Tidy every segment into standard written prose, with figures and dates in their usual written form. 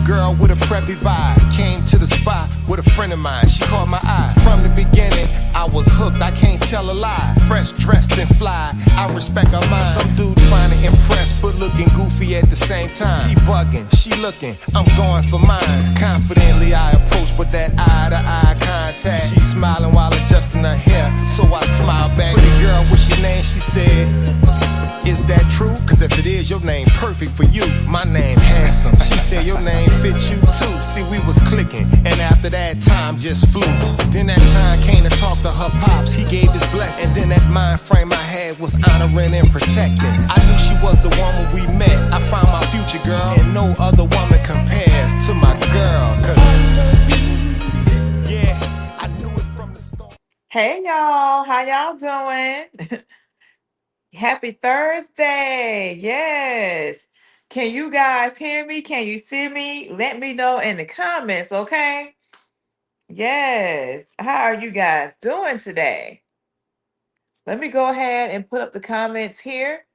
girl with a preppy vibe. Came to the spot with a friend of mine. She caught my eye. From the beginning, I was hooked. I can't tell a lie. Fresh, dressed, and fly. I respect her mind. Some dude trying to impress, but looking goofy at the same time. He bugging, she looking. I'm going for mine. Confidently, I approach with that eye-to-eye contact. She smiling while adjusting her hair, so I smile back. Pretty girl, what's your name? She said, is that true? Cause if it is, your name perfect for you. My name handsome. She said your name fits you too. See, we was clicking, and after that, time just flew. Then that time came to talk to her pops. He gave his blessing. And then that mind frame I had was honoring and protecting. I knew she was the one when we met. I found my future girl, and no other woman compares to my girl. Yeah, I knew it from the start. Hey y'all, how y'all doing? Happy Thursday. Yes. Can you guys hear me? Can you see me? Let me know in the comments, okay? Yes. How are you guys doing today? Let me go ahead and put up the comments here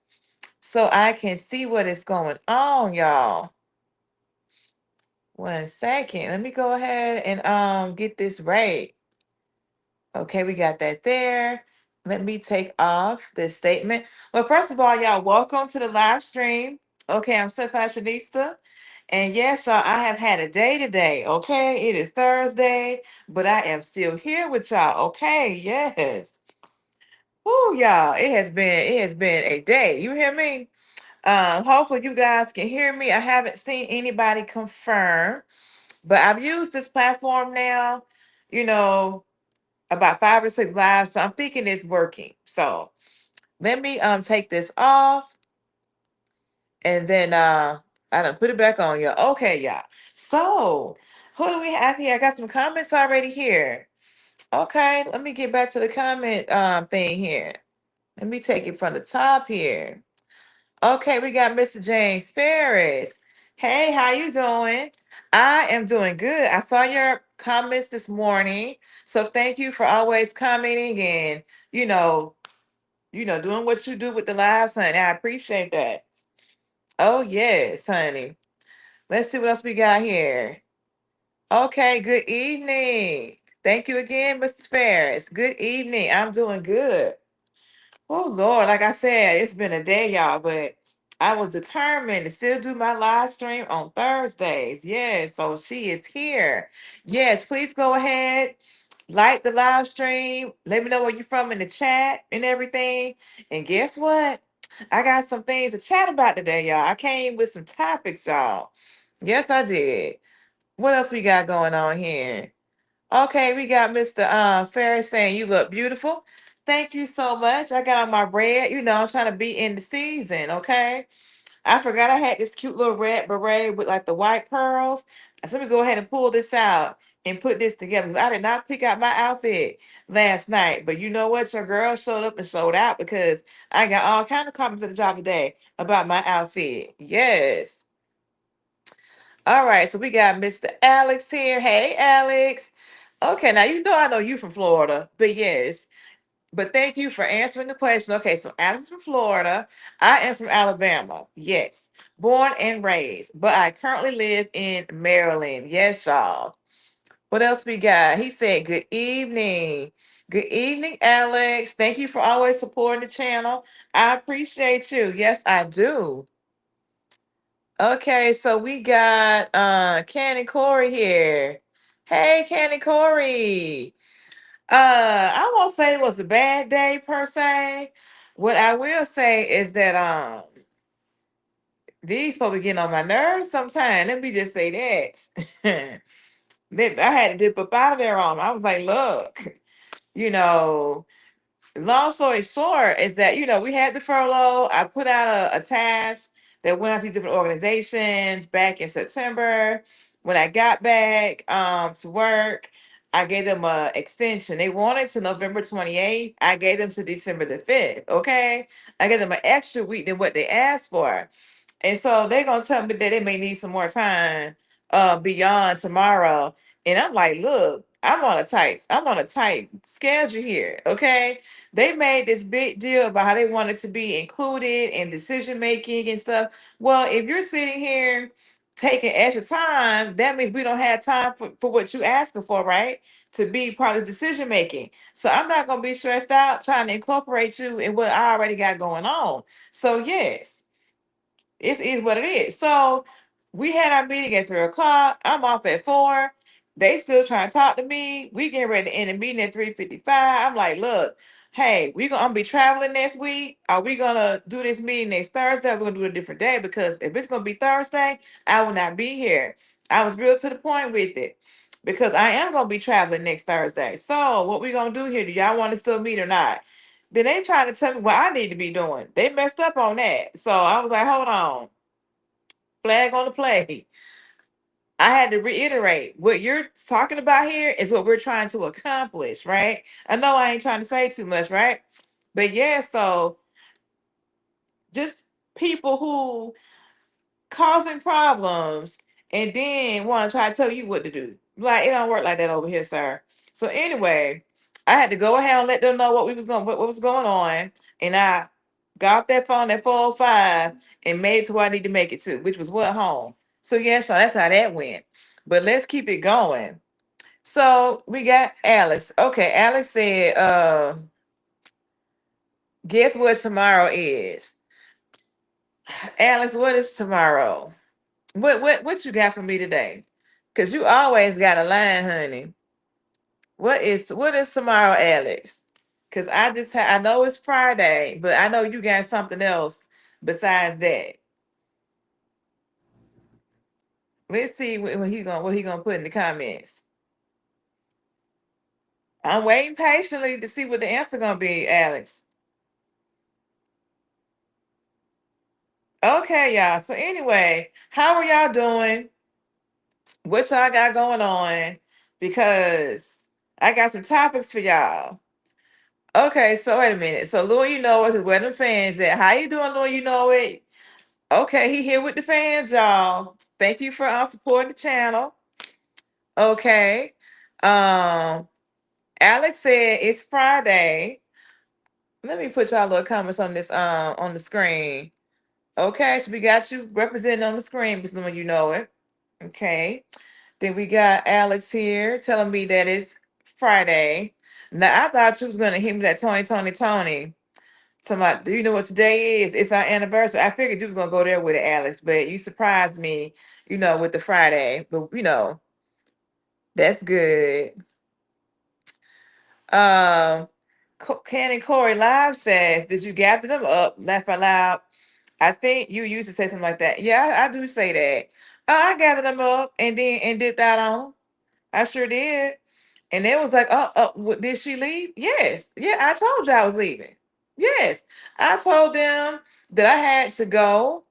so I can see what is going on, y'all. 1 second. Let me go ahead and get this right. Okay, we got that there. Let me take off this statement. Well, first of all, y'all, welcome to the live stream. Okay, I'm STEMFashionista. And yes, y'all, I have had a day today. Okay, it is Thursday, but I am still here with y'all. Okay, yes. Oh, y'all, it has been a day. You hear me? Hopefully you guys can hear me. I haven't seen anybody confirm, but I've used this platform now, you know, about 5 or 6 lives, so I'm thinking it's working. So let me take this off, and then I done put it back on, y'all. Okay, y'all. So who do we have here? I got some comments already here. Okay, let me get back to the comment thing here. Let me take it from the top here. Okay, we got Mr. James Ferris. Hey, how you doing? I am doing good. I saw your comments this morning. So thank you for always commenting and, you know, doing what you do with the lives, honey. I appreciate that. Oh, yes, honey. Let's see what else we got here. Okay, good evening. Thank you again, Mr. Ferris. Good evening. I'm doing good. Oh Lord, like I said, it's been a day, y'all, but I was determined to still do my live stream on Thursdays. Yes, so she is here. Yes, please go ahead, like the live stream. Let me know where you're from in the chat and everything. And guess what? I got some things to chat about today, y'all. I came with some topics, y'all. Yes, I did. What else we got going on here? Okay, we got Mr. Ferris saying you look beautiful. Thank you so much. I got on my red. I'm trying to be in the season. Okay. I forgot I had this cute little red beret with like the white pearls. So let me go ahead and pull this out and put this together because I did not pick out my outfit last night. But you know what? Your girl showed up and showed out because I got all kind of comments at the job today about my outfit. Yes. All right, so we got Mr. Alex here. Hey, Alex. Okay, now I know you from Florida, but yes. But thank you for answering the question. Okay, so Alex is from Florida. I am from Alabama. Yes. Born and raised. But I currently live in Maryland. Yes, y'all. What else we got? He said, good evening. Good evening, Alex. Thank you for always supporting the channel. I appreciate you. Yes, I do. Okay, so we got Candy Corey here. Hey, Candy Corey. I won't say it was a bad day per se. What I will say is that these folks be getting on my nerves sometimes. Let me just say that. I had to dip up out of there on 'em. I was like, look, you know, long story short is that we had the furlough. I put out a task that went out to these different organizations back in September. When I got back to work, I gave them a extension. They wanted to November 28th. I gave them to December the 5th. Okay, I gave them an extra week than what they asked for. And so they're gonna tell me that they may need some more time beyond tomorrow. And I'm like, look, I'm on a tight schedule here. Okay. They made this big deal about how they wanted to be included in decision making and stuff. Well, if you're sitting here taking extra time, that means we don't have time for what you asking for, right? To be part of decision making. So I'm not gonna be stressed out trying to incorporate you in what I already got going on. So yes, it is what it is. So we had our meeting at 3 o'clock. I'm off at 4. They still trying to talk to me. We getting ready to end the meeting at 3:55. I'm like, look, hey, I'm gonna be traveling next week. Are we gonna do this meeting next Thursday? We're gonna do it a different day because if it's gonna be Thursday, I will not be here. I was real to the point with it because I am gonna be traveling next Thursday. So what we gonna do here? Do y'all want to still meet or not? Then they trying to tell me what I need to be doing. They messed up on that. So I was like, hold on. Flag on the play. I had to reiterate what you're talking about here is what we're trying to accomplish, right? I know I ain't trying to say too much, right? But yeah, so just people who causing problems and then want to try to tell you what to do. Like it don't work like that over here, sir. So anyway, I had to go ahead and let them know what was going on, and I got off that phone at 4:05 and made it to where I need to make it to, which was what home. So yeah, so that's how that went. But let's keep it going. So we got Alex. Okay, Alex said, guess what tomorrow is? Alex, what is tomorrow? What you got for me today? Cause you always got a line, honey. What is tomorrow, Alex? Cause I know it's Friday, but I know you got something else besides that. Let's see what he gonna put in the comments. I'm waiting patiently to see what the answer gonna be, Alex. Okay, y'all. So anyway, how are y'all doing? What y'all got going on? Because I got some topics for y'all. Okay, so wait a minute. So Louis, you know it is where them fans at. How you doing, Louis? You know it. Okay, he here with the fans, y'all. Thank you for supporting the channel. Okay. Um, Alex said it's Friday. Let me put y'all little comments on this on the screen. Okay, so we got you representing on the screen, because when you know it. Okay. Then we got Alex here telling me that it's Friday. Now I thought you was gonna hit me that Tony. So my, do you know what today is? It's our anniversary. I figured you was gonna go there with it, Alex, but you surprised me, with the Friday. But that's good. Um, Candy Corey Live says, "Did you gather them up?" Laugh out loud. I think you used to say something like that. Yeah, I do say that. I gathered them up and dipped out on. I sure did. And it was like, did she leave? Yes. Yeah, I told you I was leaving. Yes. I told them that I had to go,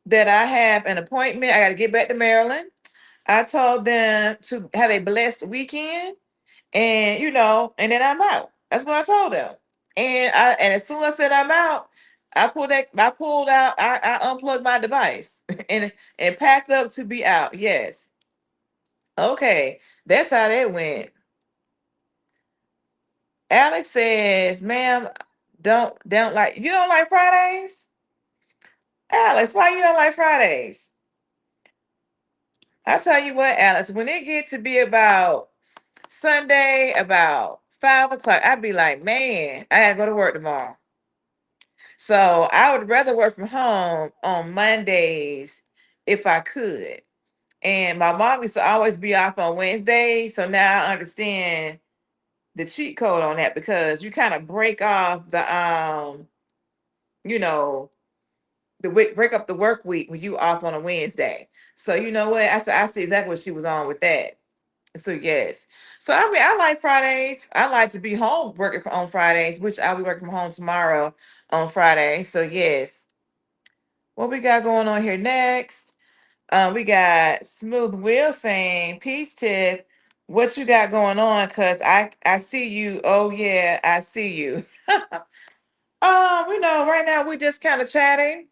that I have an appointment. I got to get back to Maryland. I told them to have a blessed weekend and, and then I'm out. That's what I told them. And as soon as I said I'm out, I unplugged my device and packed up to be out. Yes. Okay. That's how that went. Alex says, ma'am, don't like you don't like Fridays? Alex, why you don't like Fridays? I tell you what, Alex, when it gets to be about Sunday, about 5 o'clock, I'd be like, man, I gotta go to work tomorrow. So I would rather work from home on Mondays if I could. And my mom used to always be off on Wednesdays. So now I understand the cheat code on that because you kind of break off you know, the week, break up the work week when you off on a Wednesday. So you know what? I see exactly what she was on with that. So yes. So I mean, I like Fridays. I like to be home working on Fridays, which I'll be working from home tomorrow on Friday. So yes. What we got going on here next? We got Smooth Will saying, "Peace, Tip. What you got going on? Cause I see you. Oh yeah, I see you." Right now we just kind of chatting.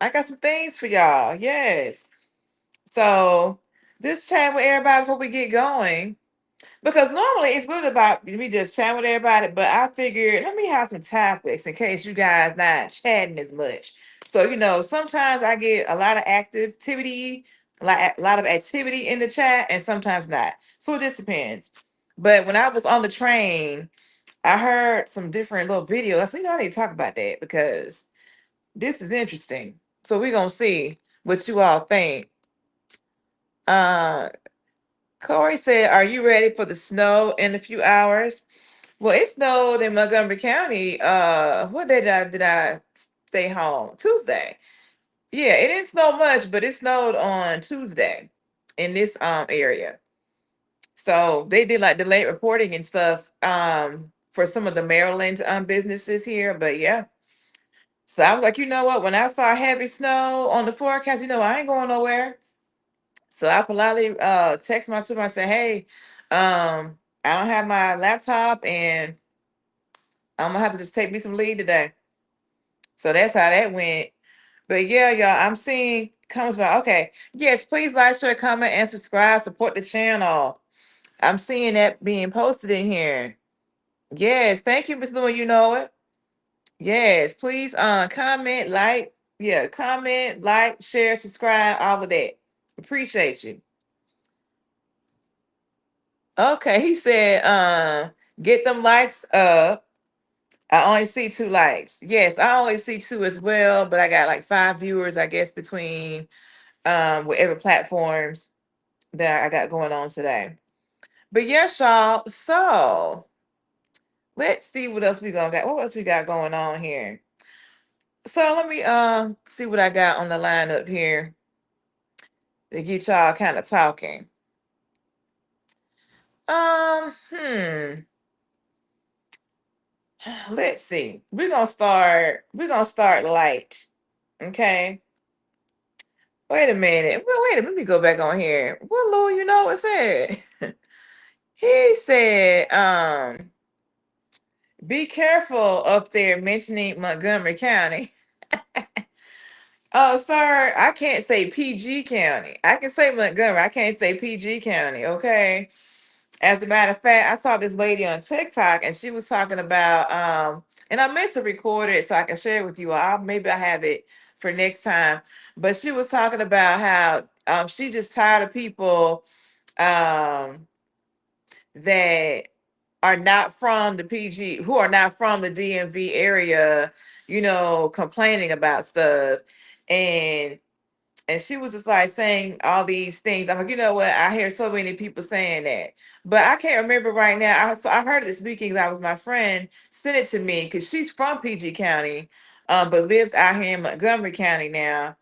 I got some things for y'all. Yes. So just chat with everybody before we get going. Because normally it's really about me just chatting with everybody, but I figured let me have some topics in case you guys not chatting as much. So, sometimes I get a lot of activity, like a lot of activity in the chat, and sometimes not. So it just depends. But when I was on the train, I heard some different little videos. I said, I need to talk about that because this is interesting. So we're gonna see what you all think. Uh Corey said, "Are you ready for the snow in a few hours?" Well, it snowed in Montgomery County. What day did I stay home? Tuesday. Yeah, it didn't snow much, but it snowed on Tuesday in this area. So they did like delayed reporting and stuff for some of the Maryland businesses here. But yeah. So I was like, you know what? When I saw heavy snow on the forecast, I ain't going nowhere. So I politely text my supervisor and said, hey, I don't have my laptop and I'm gonna have to just take me some leave today. So that's how that went. But yeah, y'all, I'm seeing comments about, okay, yes, please like, share, comment, and subscribe, support the channel. I'm seeing that being posted in here. Yes, thank you, Miss Lewin, you know it. Yes, please comment, comment, like, share, subscribe, all of that. Appreciate you. Okay, he said, get them likes up. I only see 2 likes. Yes, I only see 2 as well, but I got like 5 viewers, I guess, between whatever platforms that I got going on today. But yes, y'all. So let's see what else we gonna got. What else we got going on here? So let me see what I got on the lineup here to get y'all kind of talking. Um, hmm. Let's see. We're gonna start light. Okay. Wait a minute. Well, wait a minute. Let me go back on here. What Lord, you know what said? He said, be careful up there mentioning Montgomery County. Oh, sir, I can't say PG County. I can say Montgomery. I can't say PG County. Okay. As a matter of fact, I saw this lady on TikTok and she was talking about, and I meant to record it so I can share it with you. Maybe I have it for next time. But she was talking about how she's just tired of people um that are not from the PG, who are not from the DMV area, complaining about stuff. And she was just like saying all these things. I'm like, you know what? I hear so many people saying that, but I can't remember right now. I heard it this weekend. That was my friend sent it to me because she's from PG County, but lives out here in Montgomery County now.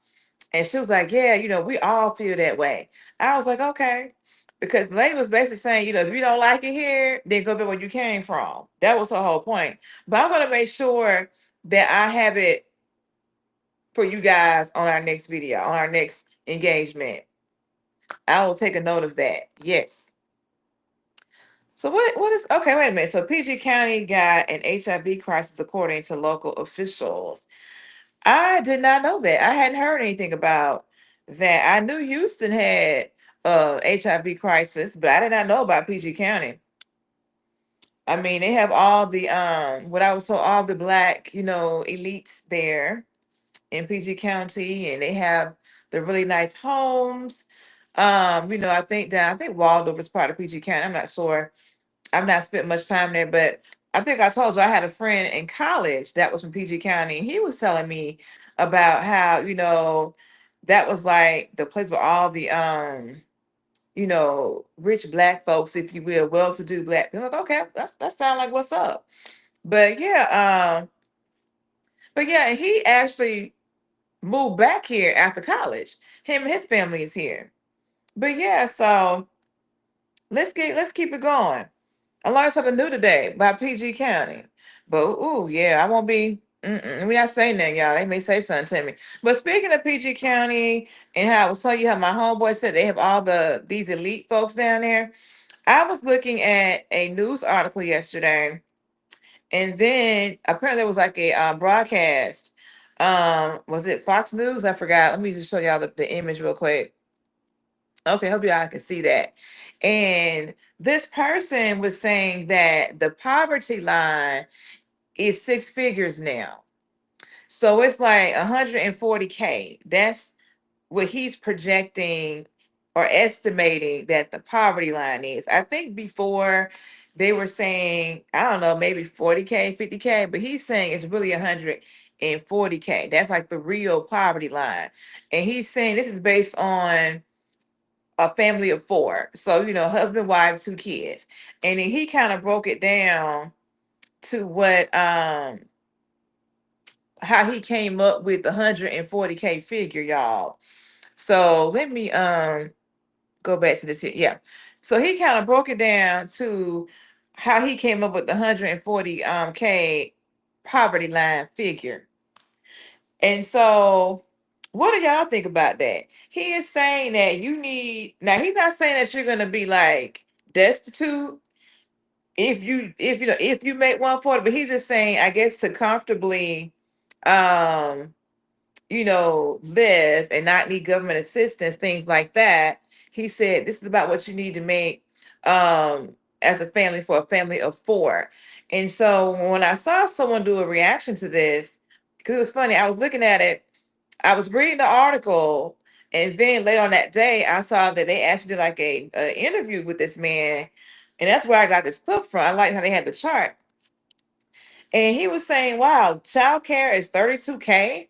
And she was like, yeah, we all feel that way. I was like, okay. Because the lady was basically saying, if you don't like it here, then go back where you came from. That was her whole point. But I'm going to make sure that I have it for you guys on our next video, on our next engagement. I will take a note of that. Yes. So what is, okay, wait a minute. So PG County got an HIV crisis according to local officials. I did not know that. I hadn't heard anything about that. I knew Houston had HIV crisis, but I did not know about PG County. I mean, they have all the what I was told, all the black, elites there in PG County, and they have the really nice homes. I think Waldorf is part of PG County. I'm not sure. I've not spent much time there, but I think I told you I had a friend in college that was from PG County, and he was telling me about how, that was like the place where all the rich black folks, if you will, well-to-do black people. Like, okay, that sounds like what's up. But yeah, and he actually moved back here after college. Him and his family is here. But yeah, so let's keep it going. I learned something new today about PG County. But ooh, yeah, I won't be. Let me not say nothing, y'all. They may say something to me. But speaking of PG County and how I was telling you how my homeboy said they have all these elite folks down there. I was looking at a news article yesterday, and then apparently there was like a broadcast. Was it Fox News? I forgot. Let me just show y'all the image real quick. Okay, hope y'all can see that. And this person was saying that the poverty line is 6 figures now. So it's like 140K. That's what he's projecting or estimating that the poverty line is. I think before they were saying, I don't know, maybe 40K, 50K, but he's saying it's really 140K. That's like the real poverty line. And he's saying this is based on a family of four. So, husband, wife, two kids. And then he kind of broke it down to what how he came up with the 140K figure, y'all. So let me go back to this here. Yeah. So he kind of broke it down to how he came up with the 140 K poverty line figure. And so what do y'all think about that? He is saying that you need, now he's not saying that you're gonna be like destitute if you make 140, but he's just saying, I guess, to comfortably um live and not need government assistance, things like that. He said this is about what you need to make as a family for a family of four. And so when I saw someone do a reaction to this, because it was funny, I was looking at it, I was reading the article, and then later on that day, I saw that they actually did like a interview with this man, and that's where I got this clip from. I like how they had the chart, and he was saying, "Wow, child care is 32K."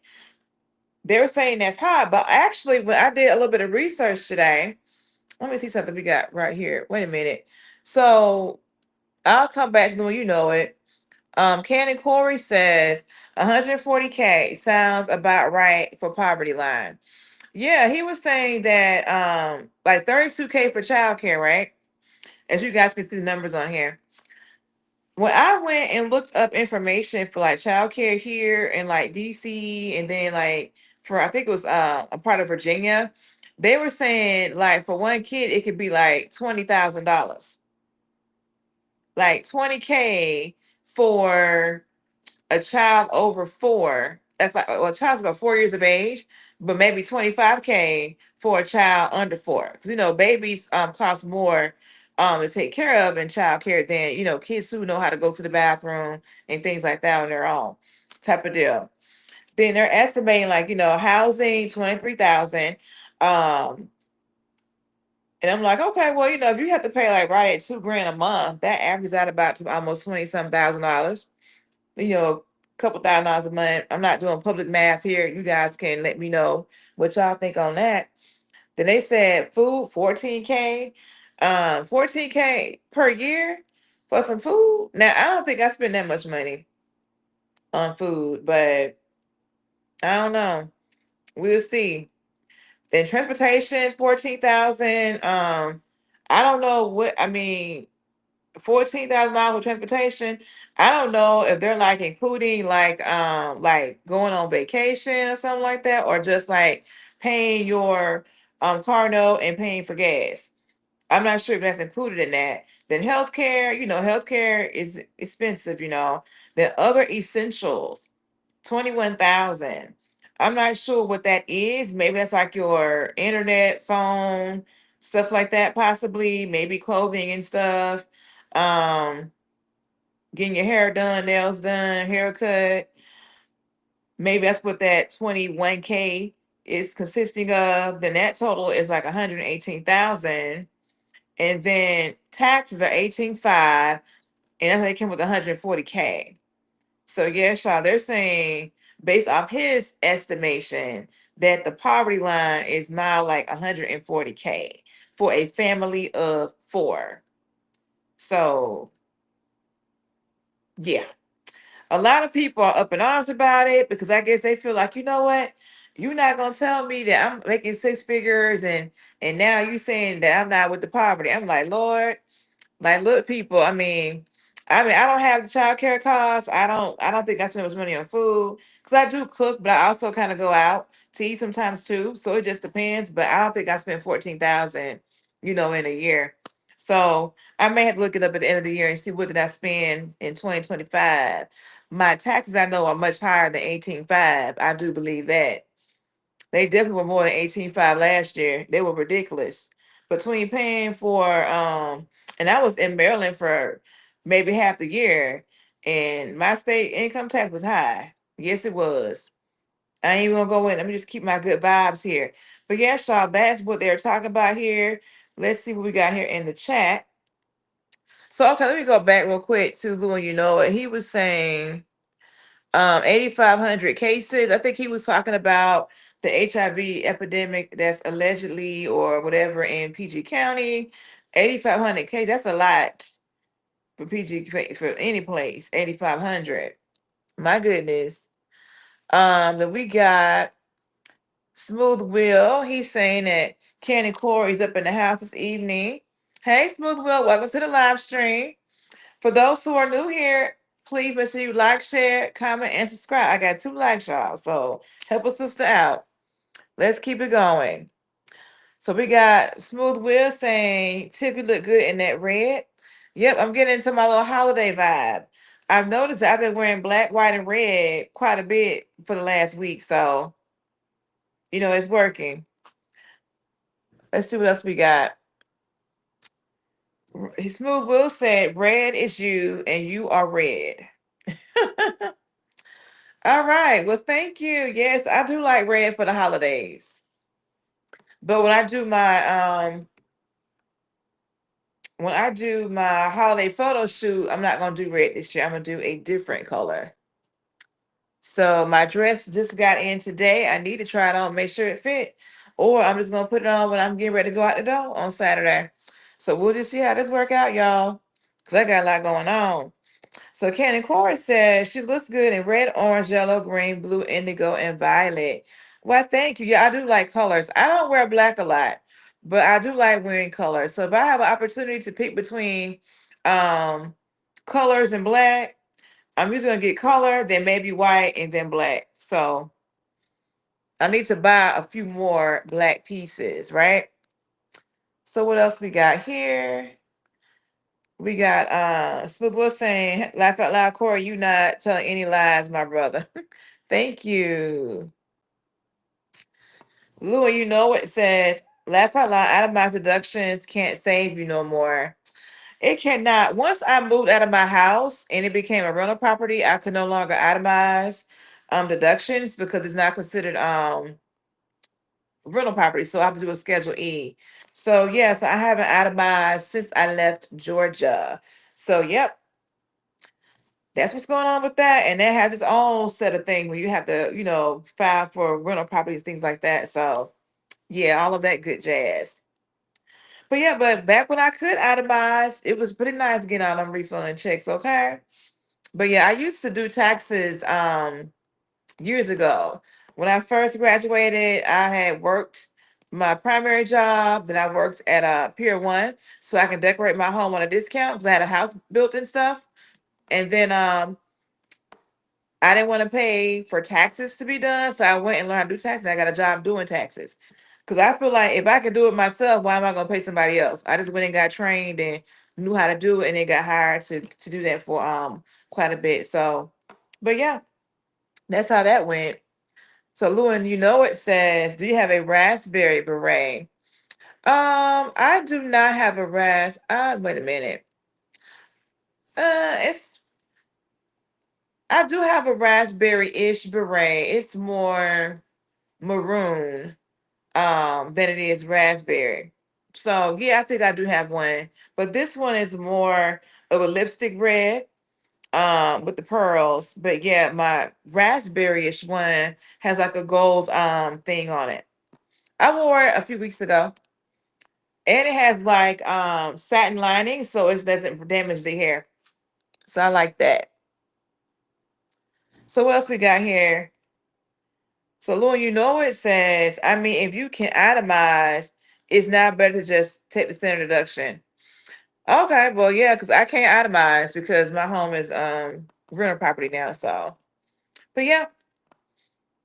They were saying that's high, but actually, when I did a little bit of research today, let me see something we got right here. Wait a minute. So I'll come back to the one you know it. Cannon Corey says 140K sounds about right for poverty line. Yeah, he was saying that like 32K for childcare, right? As you guys can see the numbers on here. When I went and looked up information for like childcare here in like DC, and then like for, I think it was a part of Virginia, they were saying like for one kid it could be like $20,000. Like 20K for a child over four. That's like, well, a child's about 4 years of age, but maybe 25K for a child under four. Because babies cost more to take care of in child care than kids who know how to go to the bathroom and things like that on their own, type of deal. Then they're estimating like housing 23,000. And I'm like, okay, well, if you have to pay like right at 2 grand a month, that averages out about to almost 20-some thousand dollars. Couple $1,000 a month. I'm not doing public math here. You guys can let me know what y'all think on that. Then they said food, 14K, 14K per year for some food. Now I don't think I spend that much money on food, but I don't know. We'll see. Then transportation, 14,000. I don't know what I mean. $14,000 for transportation. I don't know if they're like including like going on vacation or something like that, or just like paying your car note and paying for gas. I'm not sure if that's included in that. Then healthcare, healthcare is expensive, Then other essentials, 21,000. I'm not sure what that is. Maybe that's like your internet, phone, stuff like that, possibly, maybe clothing and stuff. Um, Getting your hair done, nails done, haircut. Maybe that's what that 21K is consisting of. Then that total is like 118,000. And then taxes are 18.5, and that's how they came with 140K. So yes, y'all, they're saying based off his estimation that the poverty line is now like 140K for a family of four. So yeah, a lot of people are up in arms about it because I guess they feel like, you know what, you're not gonna tell me that I'm making six figures and now you saying that I'm not with the poverty. I'm like, Lord, like, look, people. I mean, I don't have the child care costs. I don't think I spend much money on food because I do cook, but I also kind of go out to eat sometimes too. So it just depends. But I don't think I spend 14,000, in a year. So I may have to look it up at the end of the year and see what did I spend in 2025. My taxes I know are much higher than 18.5. I do believe that. They definitely were more than 18.5 last year. They were ridiculous. Between paying for and I was in Maryland for maybe half the year, and my state income tax was high. Yes, it was. I ain't even gonna go in. Let me just keep my good vibes here. But yeah, y'all, that's what they're talking about here. Let's see what we got here in the chat. So okay, let me go back real quick to Lou and you know what he was saying. 8,500 cases. I think he was talking about the HIV epidemic that's allegedly or whatever in PG County. 8,500 cases. That's a lot for PG for any place. 8,500. My goodness. Then we got Smooth Will. He's saying that Candy Corey's up in the house this evening. Hey, Smooth Will, welcome to the live stream. For those who are new here, please make sure you like, share, comment, and subscribe. I got 2 likes, y'all. So help a sister out. Let's keep it going. So we got Smooth Will saying, Tippy look good in that red. Yep, I'm getting into my little holiday vibe. I've noticed that I've been wearing black, white, and red quite a bit for the last week. So, it's working. Let's see what else we got. Smooth Will said, red is you and you are red. All right. Well, thank you. Yes, I do like red for the holidays. But when I do my holiday photo shoot, I'm not gonna do red this year. I'm gonna do a different color. So my dress just got in today. I need to try it on, make sure it fit. Or I'm just gonna put it on when I'm getting ready to go out the door on Saturday. So we'll just see how this work out, y'all. Cause I got a lot going on. So Candy Corey says she looks good in red, orange, yellow, green, blue, indigo, and violet. Well, thank you. Yeah, I do like colors. I don't wear black a lot, but I do like wearing colors. So if I have an opportunity to pick between um colors and black, I'm usually gonna get color, then maybe white, and then black. So I need to buy a few more black pieces, right? So what else we got here? We got Smooth was saying, laugh out loud, Corey, you not telling any lies, my brother. Thank you. Lou, you know what it says, laugh out loud, itemized deductions can't save you no more. It cannot. Once I moved out of my house and it became a rental property, I could no longer itemize deductions because it's not considered rental property. So I have to do a Schedule E. So yes, I haven't itemized since I left Georgia. So yep, that's what's going on with that. And that has its own set of things where you have to, file for rental properties, things like that. So yeah, all of that good jazz. But yeah, but back when I could itemize, it was pretty nice getting out on refund checks, okay? But yeah, I used to do taxes years ago. When I first graduated, I had worked my primary job, then I worked at Pier 1 so I can decorate my home on a discount because I had a house built and stuff. And then I didn't want to pay for taxes to be done, so I went and learned how to do taxes. I got a job doing taxes because I feel like if I can do it myself, why am I going to pay somebody else? I just went and got trained and knew how to do it, and then got hired to do that for quite a bit. So, but yeah, that's how that went. So, Lewin, it says, do you have a raspberry beret? I do not have a wait a minute. It's I do have a raspberry-ish beret. It's more maroon than it is raspberry. So yeah, I think I do have one. But this one is more of a lipstick red with the pearls. But yeah, my raspberry-ish one has like a gold thing on it. I wore it a few weeks ago. And it has like satin lining, so it doesn't damage the hair. So I like that. So what else we got here? So, Lauren, it says, I mean, if you can itemize, it's not better to just take the standard deduction. Okay, well, yeah, because I can't itemize because my home is rental property now. So, but yeah,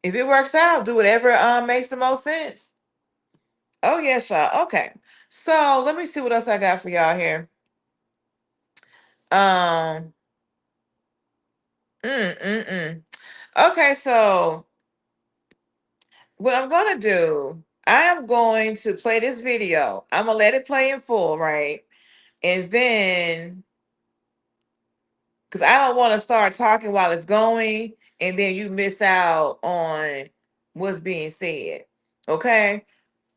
if it works out, do whatever makes the most sense. Oh, yeah, y'all. Okay. So let me see what else I got for y'all here. Um, mm, mm, mm. Okay, so what I'm gonna do, I am going to play this video. I'm gonna let it play in full, right? And then, because I don't want to start talking while it's going, and then you miss out on what's being said. Okay.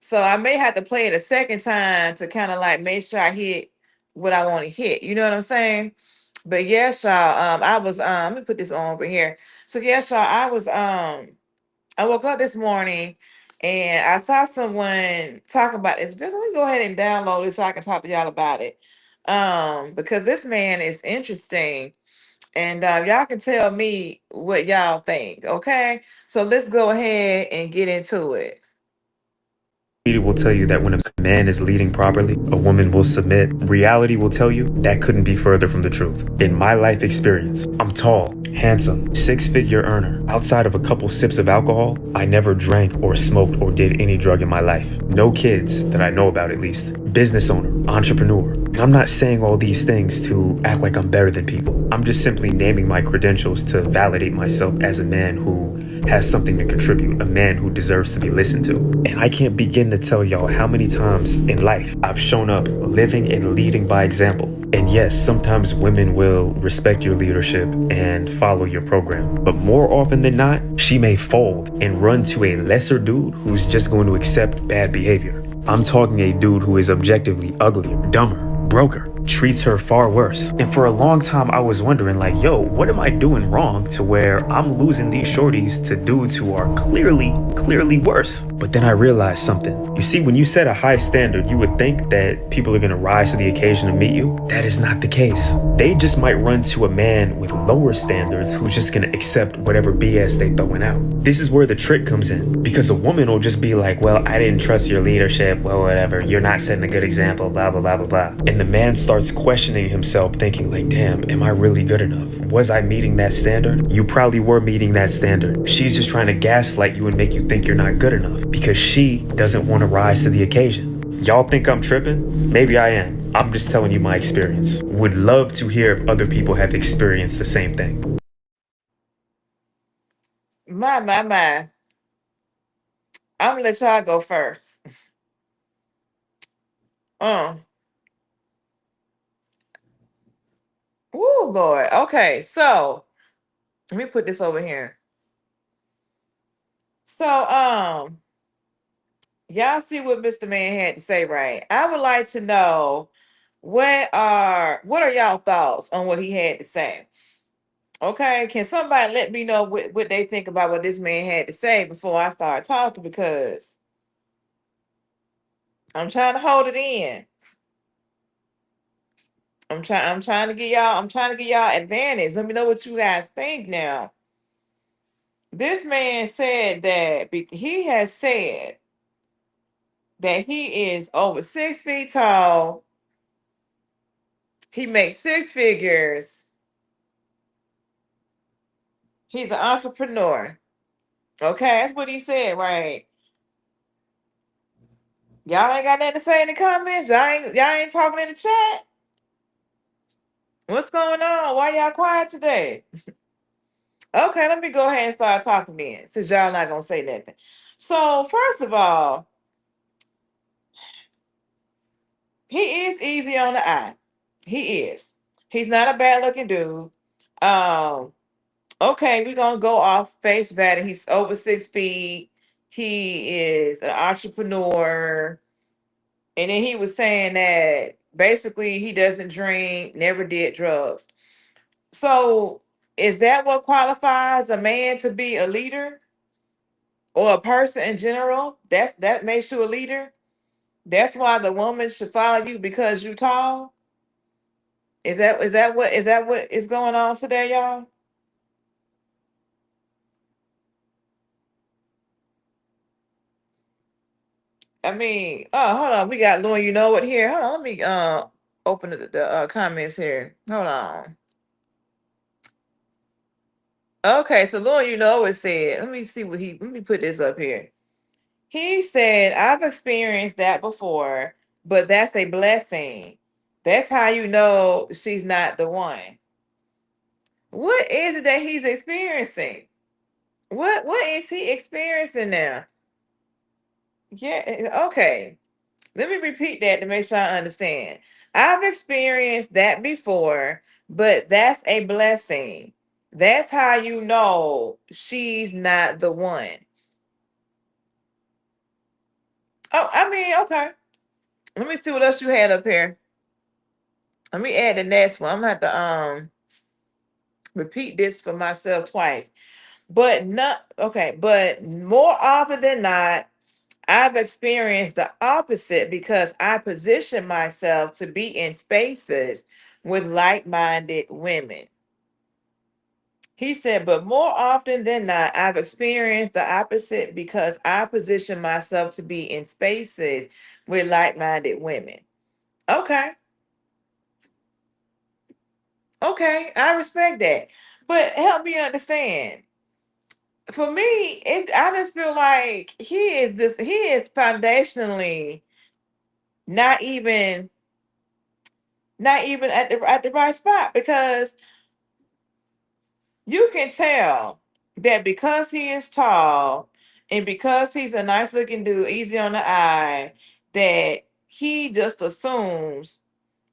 So I may have to play it a second time to kind of like make sure I hit what I want to hit. You know what I'm saying? But yes, y'all, I was let me put this on over here. So yes, y'all, I woke up this morning and I saw someone talking about this. Let me go ahead and download it so I can talk to y'all about it. Because this man is interesting and y'all can tell me what y'all think. Okay. So let's go ahead and get into it. Will tell you that when a man is leading properly, a woman will submit. Reality will tell you that couldn't be further from the truth. In my life experience, I'm tall, handsome, six-figure earner. Outside of a couple sips of alcohol, I never drank or smoked or did any drug in my life. No kids that I know about, at least. Business owner, entrepreneur. And I'm not saying all these things to act like I'm better than people. I'm just simply naming my credentials to validate myself as a man who has something to contribute, a man who deserves to be listened to. And I can't begin to tell y'all how many times in life I've shown up living and leading by example. And yes, sometimes women will respect your leadership and follow your program. But more often than not, she may fold and run to a lesser dude who's just going to accept bad behavior. I'm talking a dude who is objectively uglier, dumber, broker, treats her far worse. And for a long time, I was wondering like, yo, what am I doing wrong to where I'm losing these shorties to dudes who are clearly worse? But then I realized something. You see, when you set a high standard, you would think that people are gonna rise to the occasion to meet you. That is not the case. They just might run to a man with lower standards who's just gonna accept whatever BS they throwing out. This is where the trick comes in, because a woman will just be like, well, I didn't trust your leadership, well, whatever, you're not setting a good example, blah, blah, blah, blah, blah. And the man starts questioning himself, thinking like, damn, am I really good enough? Was I meeting that standard? You probably were meeting that standard. She's just trying to gaslight you and make you think you're not good enough because she doesn't want to rise to the occasion. Y'all think I'm tripping? Maybe I am. I'm just telling you my experience. Would love to hear if other people have experienced the same thing. My. I'm gonna let y'all go first. Woo, Lord. Okay, so let me put this over here. So, y'all see what Mr. Man had to say, right? I would like to know what are y'all thoughts on what he had to say? Okay, can somebody let me know what they think about what this man had to say before I start talking? Because I'm trying to hold it in. I'm trying to get y'all advantage. Let me know what you guys think now. This man said that he has said that he is over 6 feet tall. He makes six figures. He's an entrepreneur. Okay, that's what he said, right? Y'all ain't got nothing to say in the comments. Y'all ain't talking in the chat. What's going on? Why y'all quiet today? Okay, let me go ahead and start talking then, since y'all not gonna say nothing. So first of all, he is easy on the eye. He is. He's not a bad looking dude. Um, okay, we're gonna go off face value. He's over 6 feet. He is an entrepreneur. And then he was saying that basically he doesn't drink, never did drugs. So is that what qualifies a man to be a leader or a person in general? That makes you a leader. That's why the woman should follow you because you tall. Is that what is going on today, y'all? I mean, oh, hold on. We got Lauren, you know what here. Hold on, let me open the comments here. Hold on. Okay, so Lauren, you know what said. Let me put this up here. He said, I've experienced that before, but that's a blessing. That's how you know she's not the one. What is it that he's experiencing? What is he experiencing now? Yeah, okay. Let me repeat that to make sure I understand. I've experienced that before, but that's a blessing. That's how you know she's not the one. Oh, I mean, okay. Let me see what else you had up here. Let me add the next one. I'm gonna have to repeat this for myself twice. But not okay, but more often than not, I've experienced the opposite because I position myself to be in spaces with like-minded women. He said, but more often than not, I've experienced the opposite because I position myself to be in spaces with like-minded women. Okay. Okay, I respect that. But help me understand. For me, I just feel like he is foundationally not even at the right spot because you can tell that because he is tall and because he's a nice looking dude, easy on the eye, that he just assumes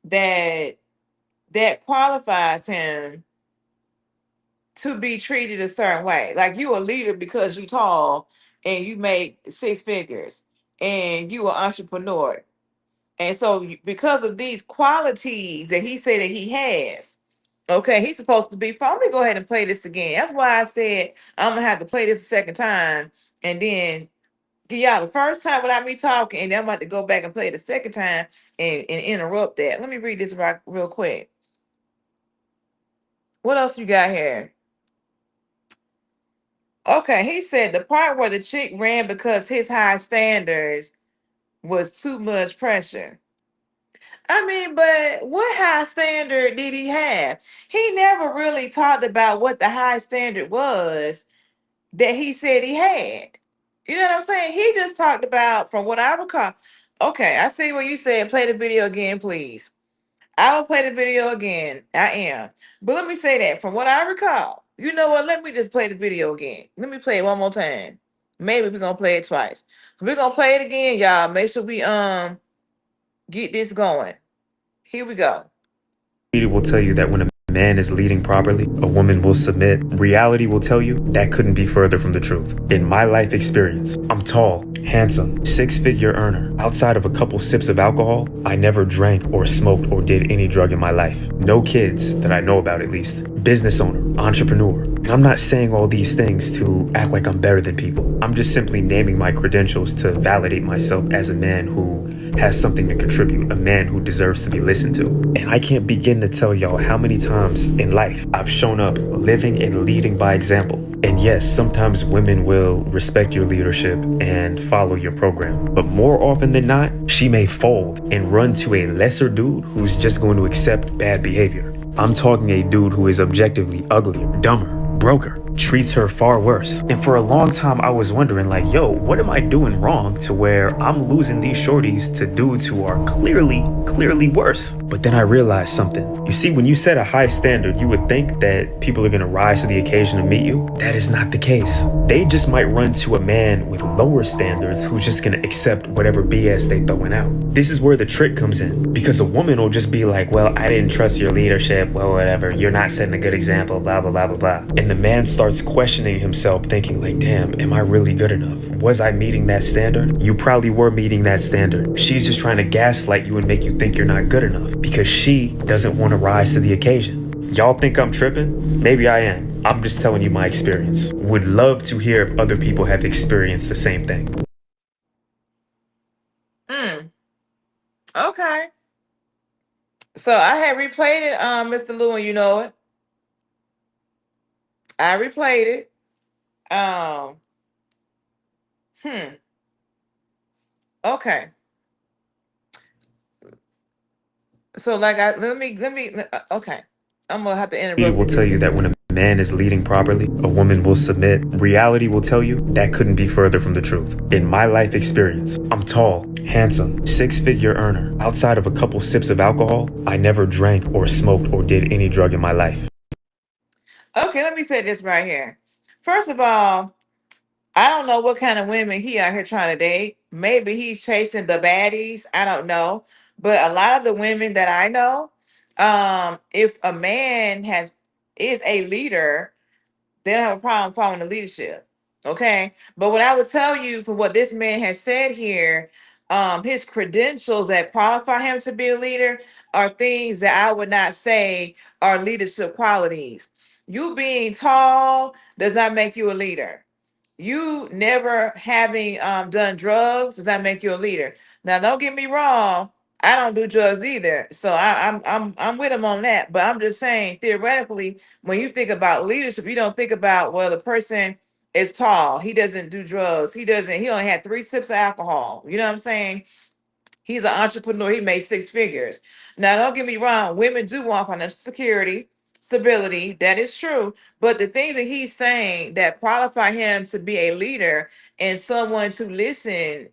that that qualifies him to be treated a certain way. Like you a leader because you tall and you make six figures and you an entrepreneur. And so because of these qualities that he said that he has, okay, he's supposed to be. Let me go ahead and play this again. That's why I said I'm gonna have to play this a second time and then give y'all the first time without me talking, and then I'm about to go back and play it the second time and interrupt that. Let me read this real quick. What else you got here? Okay, he said the part where the chick ran because his high standards was too much pressure. I mean, but what high standard did he have? He never really talked about what the high standard was that he said he had. You know what I'm saying? He just talked about, from what I recall. Okay, I see what you said. Play the video again, please. I will play the video again. I am. But let me say that from what I recall, you know what? Let me just play the video again. Let me play it one more time. Maybe we're gonna play it twice. So we're gonna play it again, y'all. Make sure we get this going. Here we go. Media will tell you that when a man is leading properly, a woman will submit. Reality will tell you that couldn't be further from the truth. In my life experience, I'm tall, handsome, six-figure earner. Outside of a couple sips of alcohol, I never drank or smoked or did any drug in my life. No kids, that I know about at least. Business owner, entrepreneur. And I'm not saying all these things to act like I'm better than people. I'm just simply naming my credentials to validate myself as a man who has something to contribute, a man who deserves to be listened to. And I can't begin to tell y'all how many times in life I've shown up living and leading by example. And yes, sometimes women will respect your leadership and follow your program. But more often than not, she may fold and run to a lesser dude who's just going to accept bad behavior. I'm talking a dude who is objectively uglier, dumber, broker, treats her far worse. And for a long time, I was wondering, like, yo, what am I doing wrong to where I'm losing these shorties to dudes who are clearly worse? But then I realized something. You see, when you set a high standard, you would think that people are gonna rise to the occasion to meet you. That is not the case. They just might run to a man with lower standards who's just gonna accept whatever BS they throwing out. This is where the trick comes in, because a woman will just be like, well, I didn't trust your leadership, well, whatever, you're not setting a good example, blah, blah, blah, blah, blah. And the man starts questioning himself, thinking like, damn, am I really good enough? Was I meeting that standard? You probably were meeting that standard. She's just trying to gaslight you and make you think you're not good enough because she doesn't want to rise to the occasion. Y'all think I'm tripping? Maybe I am. I'm just telling you my experience. Would love to hear if other people have experienced the same thing. Okay. So I had replayed it, Mr. Lou, and you know it. I replayed it. Um, Okay. So like okay. I'm gonna have to Media interrupt will tell you that when a man is leading properly, a woman will submit. Reality will tell you that couldn't be further from the truth. In my life experience, I'm tall, handsome, six-figure earner. Outside of a couple sips of alcohol, I never drank or smoked or did any drug in my life. Okay, let me say this right here. First of all, I don't know what kind of women he out here trying to date. Maybe he's chasing the baddies. I don't know. But a lot of the women that I know, if a man is a leader, they don't have a problem following the leadership. Okay. But what I would tell you from what this man has said here, his credentials that qualify him to be a leader are things that I would not say are leadership qualities. You being tall does not make you a leader. You never having done drugs does not make you a leader. Now, don't get me wrong. I don't do drugs either, so I'm with him on that. But I'm just saying, theoretically, when you think about leadership, you don't think about, well, the person is tall. He doesn't do drugs. He doesn't. He only had 3 sips of alcohol. You know what I'm saying? He's an entrepreneur. He made 6 figures. Now, don't get me wrong. Women do want financial security, stability. That is true. But the things that he's saying that qualify him to be a leader and someone to listen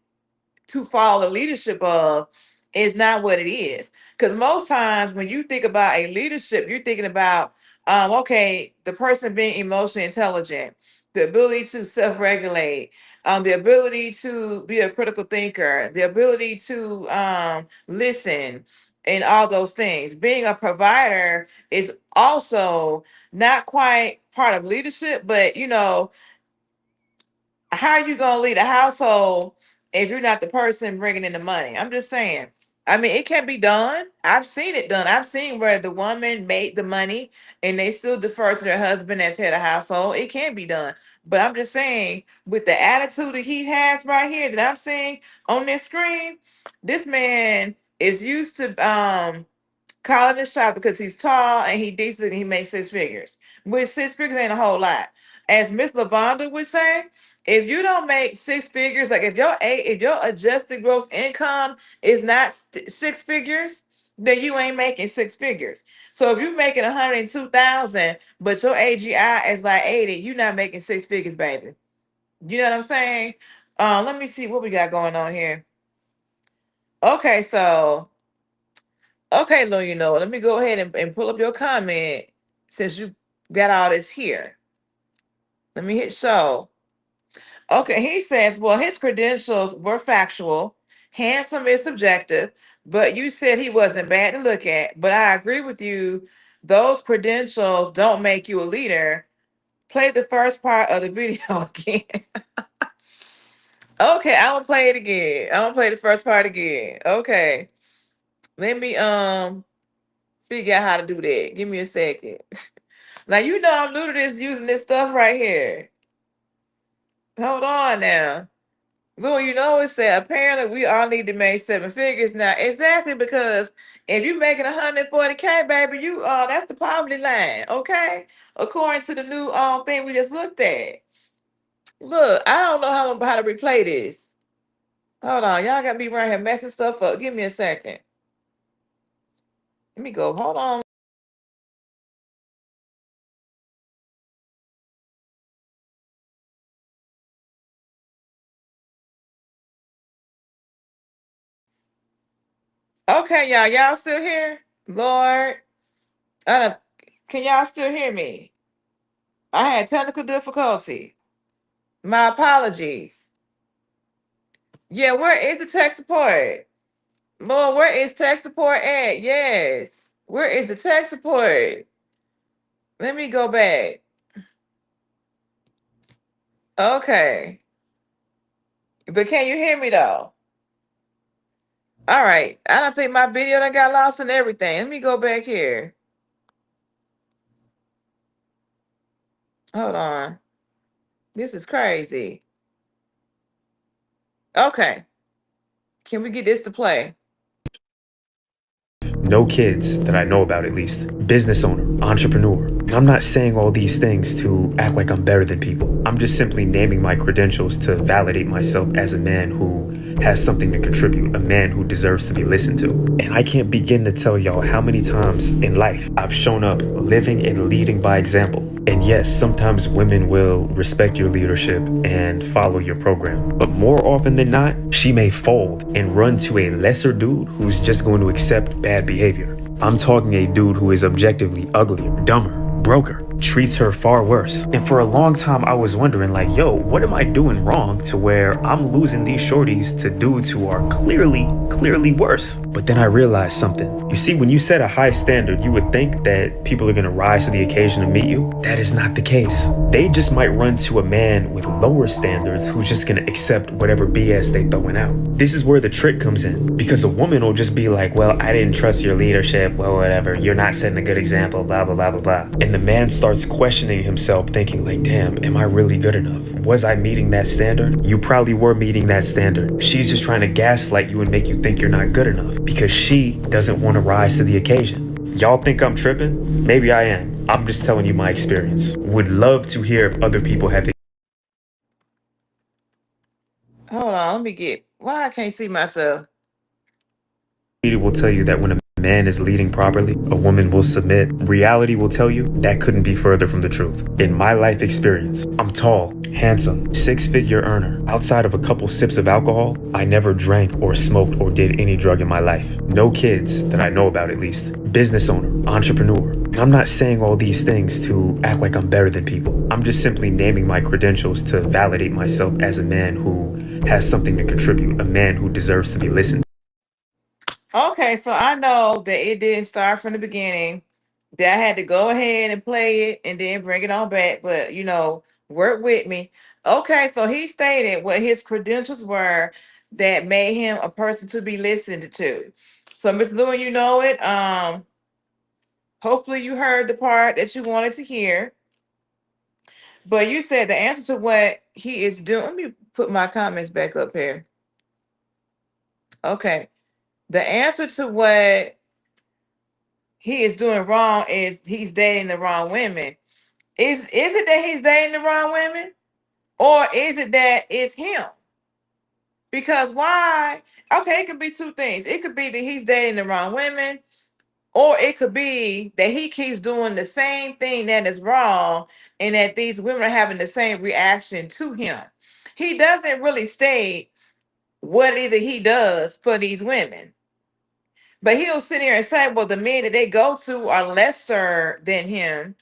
to follow the leadership of is not what it is. Because most times when you think about a leadership, you're thinking about, okay, the person being emotionally intelligent, the ability to self-regulate, the ability to be a critical thinker, the ability to listen, and all those things. Being a provider is also not quite part of leadership, but how are you gonna lead a household if you're not the person bringing in the money? I'm just saying. I mean, it can be done. I've seen it done. I've seen where the woman made the money and they still defer to their husband as head of household. It can be done. But I'm just saying, with the attitude that he has right here that I'm seeing on this screen, this man is used to calling the shot because he's tall and he decent and he makes 6 figures. Which 6 figures ain't a whole lot. As Miss Lavonda would say, if you don't make 6 figures, like if your adjusted gross income is not 6 figures, then you ain't making 6 figures. So if you're making 102,000, but your AGI is like 80, you're not making 6 figures, baby. You know what I'm saying? Let me see what we got going on here. Okay, so okay, Lou, let me go ahead and pull up your comment since you got all this here. Let me hit show. Okay, he says, well, his credentials were factual. Handsome is subjective, but you said he wasn't bad to look at. But I agree with you. Those credentials don't make you a leader. Play the first part of the video again. Okay, I'm gonna play it again. I'm gonna play the first part again. Okay. Let me figure out how to do that. Give me a second. Now I'm new to this using this stuff right here. Hold on now. Well, it said apparently we all need to make 7 figures now. Exactly, because if you making 140K, baby, you that's the poverty line, okay? According to the new thing we just looked at. Look, I don't know how to replay this. Hold on, y'all got me right here messing stuff up. Give me a second. Let me go. Hold on. Okay, y'all still here? Lord, I don't, can y'all still hear me? I had technical difficulty. My apologies. Yeah, where is the tech support? Lord, where is tech support at? Yes. Where is the tech support? Let me go back. Okay. But can you hear me though? All right. I don't think my video done got lost and everything. Let me go back here. Hold on. This is crazy. Okay. Can we get this to play? No kids that I know about, at least. Business owner, entrepreneur. And I'm not saying all these things to act like I'm better than people. I'm just simply naming my credentials to validate myself as a man who has something to contribute, a man who deserves to be listened to. And I can't begin to tell y'all how many times in life I've shown up living and leading by example. And yes, sometimes women will respect your leadership and follow your program. But more often than not, she may fold and run to a lesser dude who's just going to accept bad behavior. I'm talking a dude who is objectively uglier, dumber, broker, treats her far worse. And for a long time, I was wondering, like, yo, what am I doing wrong to where I'm losing these shorties to dudes who are clearly worse? But then I realized something. You see, when you set a high standard, you would think that people are gonna rise to the occasion to meet you. That is not the case. They just might run to a man with lower standards who's just gonna accept whatever BS they throwing out. This is where the trick comes in, because a woman will just be like, well, I didn't trust your leadership, well, whatever, you're not setting a good example, blah, blah, blah, blah, blah. And the man starts questioning himself, thinking like, damn, am I really good enough? Was I meeting that standard? You probably were meeting that standard. She's just trying to gaslight you and make you think you're not good enough because she doesn't want to rise to the occasion. Y'all think I'm tripping? Maybe I am. I'm just telling you my experience. Would love to hear if other people have Hold on, let me get. Why I can't see myself? Media will tell you that when a man is leading properly, a woman will submit. Reality will tell you that couldn't be further from the truth. In my life experience, I'm tall, handsome, six-figure earner. Outside of a couple sips of alcohol, I never drank or smoked or did any drug in my life. No kids, that I know about at least. Business owner, entrepreneur. And I'm not saying all these things to act like I'm better than people. I'm just simply naming my credentials to validate myself as a man who has something to contribute, a man who deserves to be listened to. Okay, so I know that it didn't start from the beginning. That I had to go ahead and play it and then bring it on back. But work with me. Okay, so he stated what his credentials were that made him a person to be listened to. So Miss Lewin, you know it. Hopefully you heard the part that you wanted to hear. But you said the answer to what he is doing. Let me put my comments back up here. Okay. The answer to what he is doing wrong is he's dating the wrong women. Is it that he's dating the wrong women? Or is it that it's him? Because why? Okay, it could be two things. It could be that he's dating the wrong women, or it could be that he keeps doing the same thing that is wrong, and that these women are having the same reaction to him. He doesn't really state what is it he does for these women. But he'll sit here and say, well, the men that they go to are lesser than him.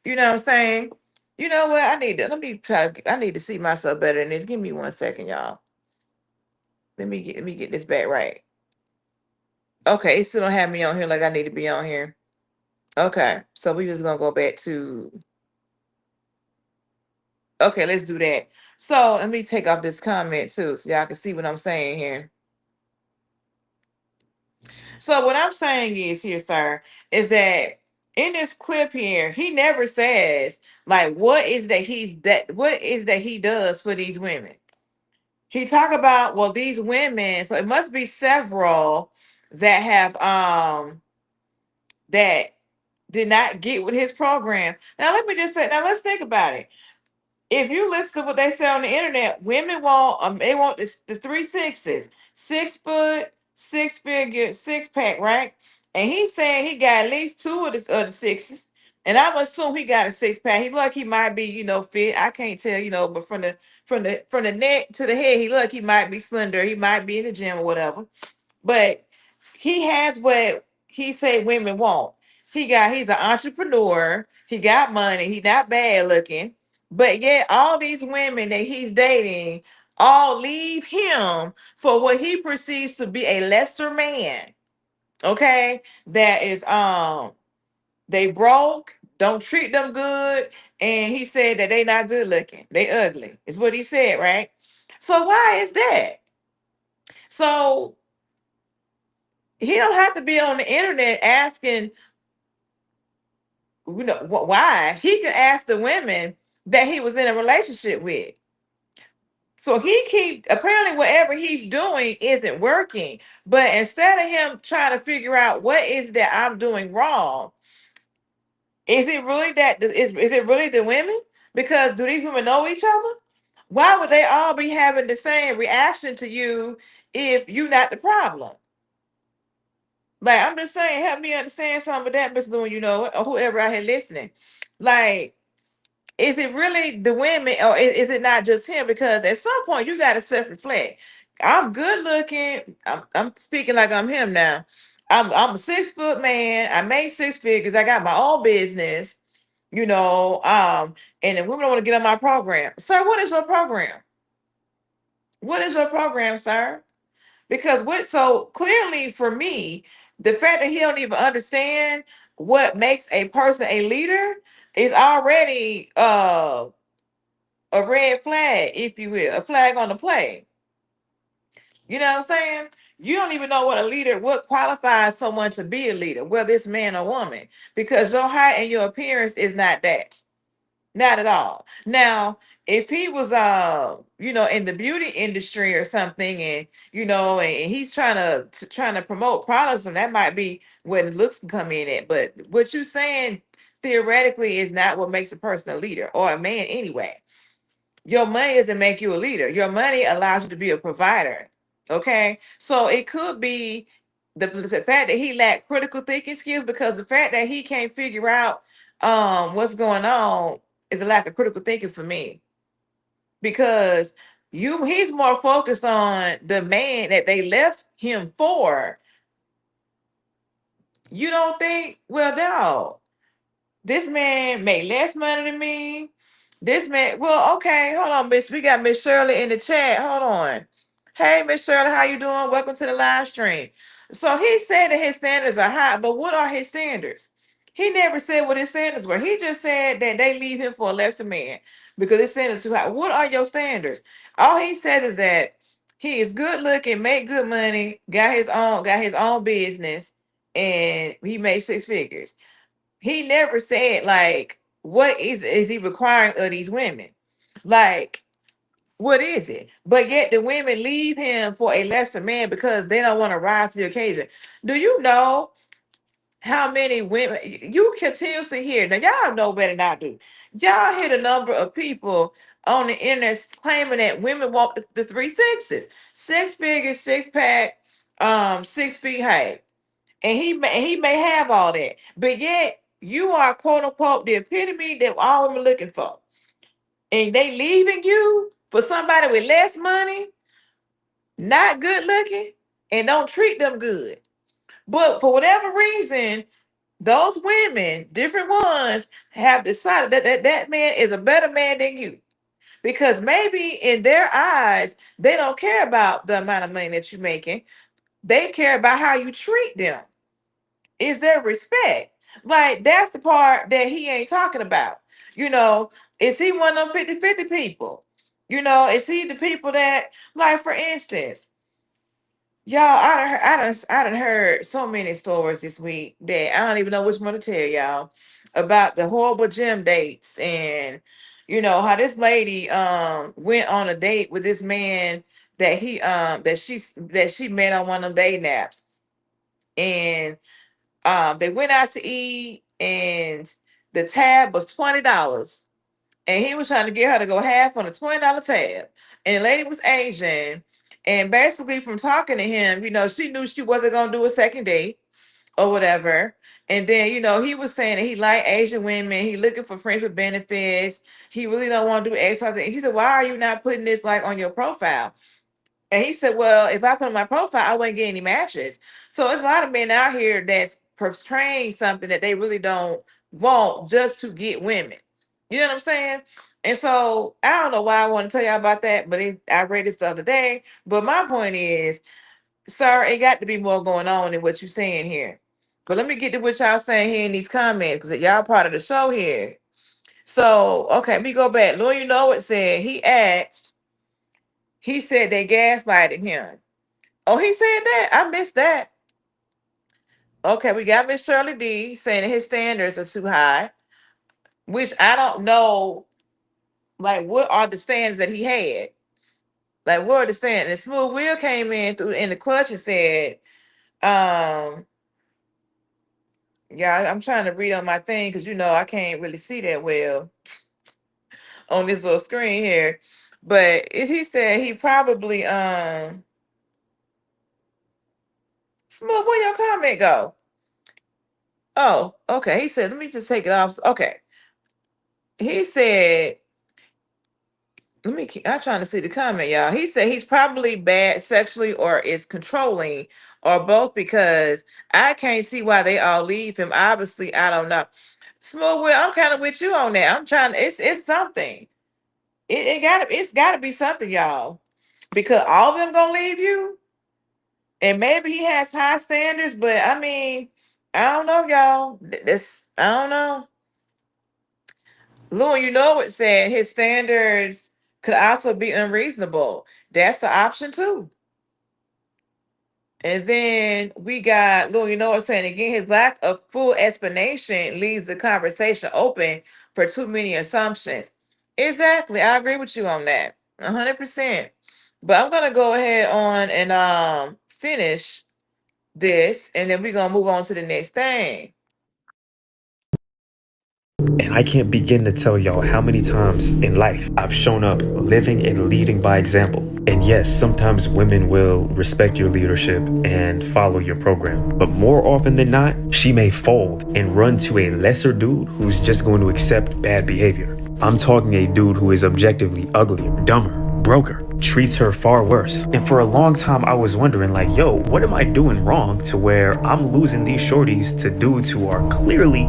You know what I'm saying? You know what? I need to see myself better than this. Give me 1 second, y'all. Let me get this back right. Okay, it still don't have me on here like I need to be on here. Okay, so we just gonna go back to. Okay, let's do that. So let me take off this comment too, so y'all can see what I'm saying here. So what I'm saying is here, sir, is that in this clip here, he never says like what is that he does for these women. He talk about, well, these women, so it must be several that have that did not get with his program. Now let me just say, now let's think about it. If you listen to what they say on the internet, women want they want the 3 6s, 6 foot, 6 figure, 6 pack, right? And he's saying he got at least two of the sixes. And I would assume he got a 6 pack. He look like he might be, fit. I can't tell, but from the neck to the head, he look like he might be slender. He might be in the gym or whatever. But he has what he say women want. He's an entrepreneur. He got money. He not bad looking. But yet all these women that he's dating all leave him for what he perceives to be a lesser man. Okay? That is they broke, don't treat them good, and he said that they not good looking. They ugly. Is what he said, right? So why is that? So he don't have to be on the internet asking, why. He can ask the women that he was in a relationship with. So apparently whatever he's doing isn't working. But instead of him trying to figure out what is that I'm doing wrong, is it really the women? Because do these women know each other? Why would they all be having the same reaction to you if you're not the problem? Like, I'm just saying, help me understand some of that, Mr. Doing, or whoever out here listening. Like, is it really the women, or is it not just him? Because at some point you got to self-reflect. I'm good looking. I'm speaking like I'm him now. I'm a 6 foot man. I made 6 figures. I got my own business. And the women don't want to get on my program. Sir, what is your program? What is your program, sir? Because so clearly for me, the fact that he don't even understand what makes a person a leader is already a red flag, if you will, a flag on the play. You know what I'm saying? You don't even know what qualifies someone to be a leader, whether it's man or woman, because your height and your appearance is not that. Not at all. Now, if he was in the beauty industry or something, and and he's trying to promote products, and that might be where the looks can come in at. But what you're saying theoretically is not what makes a person a leader or a man anyway. Your money doesn't make you a leader. Your money allows you to be a provider. Okay. So it could be the fact that he lacked critical thinking skills, because the fact that he can't figure out what's going on is a lack of critical thinking for me. Because he's more focused on the man that they left him for. You don't think, well, no. This man made less money than me. This man, well, okay, hold on, Miss. We got Miss Shirley in the chat. Hold on. Hey, Miss Shirley, how you doing? Welcome to the live stream. So he said that his standards are high, but what are his standards? He never said what his standards were. He just said that they leave him for a lesser man because his standards too high. What are your standards? All he said is that he is good looking, make good money, got his own business, and he made six figures. He never said like what is he requiring of these women, like what is it? But yet the women leave him for a lesser man because they don't want to rise to the occasion. Do you know how many women you continuously hear? Now y'all know better than I do. Y'all hear the number of people on the internet claiming that women want the three sixes, six figures, six pack, 6 feet high. And he may have all that, but yet you are quote unquote the epitome that all women looking for, and they leaving you for somebody with less money, not good looking, and don't treat them good. But for whatever reason, those women, different ones, have decided that man is a better man than you, because maybe in their eyes they don't care about the amount of money that you're making. They care about how you treat them. Is there respect? Like, that's the part that he ain't talking about. Is he one of them 50-50 people? Is he the people that, like, for instance, y'all, I done heard so many stories this week that I don't even know which one to tell y'all about the horrible gym dates, and how this lady went on a date with this man that she met on one of them day naps, and they went out to eat, and the tab was $20, and he was trying to get her to go half on a $20 tab. And the lady was Asian, and basically from talking to him, she knew she wasn't gonna do a second date or whatever. And then he was saying that he liked Asian women. He looking for friends with benefits. He really don't want to do X, Y, Z. And he said, "Why are you not putting this like on your profile?" And he said, "Well, if I put on my profile, I wouldn't get any matches." So it's a lot of men out here that's portraying something that they really don't want just to get women. You know what I'm saying? And so I don't know why I want to tell y'all about that, but I read this the other day. But my point is, sir, it got to be more going on than what you're saying here. But let me get to what y'all saying here in these comments, because y'all part of the show here. So, okay, let me go back. Lou, it said he said they gaslighted him. Oh, he said that? I missed that. Okay, we got Miss Shirley D saying that his standards are too high, which I don't know. Like, what are the standards that he had? Like, what are the standards? And Smooth Will came in the clutch and said, yeah, I'm trying to read on my thing because I can't really see that well on this little screen here. But he said he probably Smooth, where your comment go? Oh, okay. He said, let me just take it off. Okay. He said, I'm trying to see the comment, y'all. He said he's probably bad sexually or is controlling or both, because I can't see why they all leave him. Obviously, I don't know. Smooth with, I'm kind of with you on that. I'm trying. It's something. It's gotta be something, y'all. Because all of them gonna leave you, and maybe he has high standards, but I mean, I don't know, y'all. This I don't know. Lou, you know what said his standards could also be unreasonable. That's the option too. And then we got Lou, you know what saying again, his lack of full explanation leaves the conversation open for too many assumptions. Exactly. I agree with you on that. 100%. But I'm gonna go ahead on and finish this, and then we're gonna move on to the next thing. And I can't begin to tell y'all how many times in life I've shown up living and leading by example. And yes, sometimes women will respect your leadership and follow your program. But more often than not, she may fold and run to a lesser dude who's just going to accept bad behavior. I'm talking a dude who is objectively uglier, dumber, broker, treats her far worse. And for a long time, I was wondering, like, yo, what am I doing wrong to where I'm losing these shorties to dudes who are clearly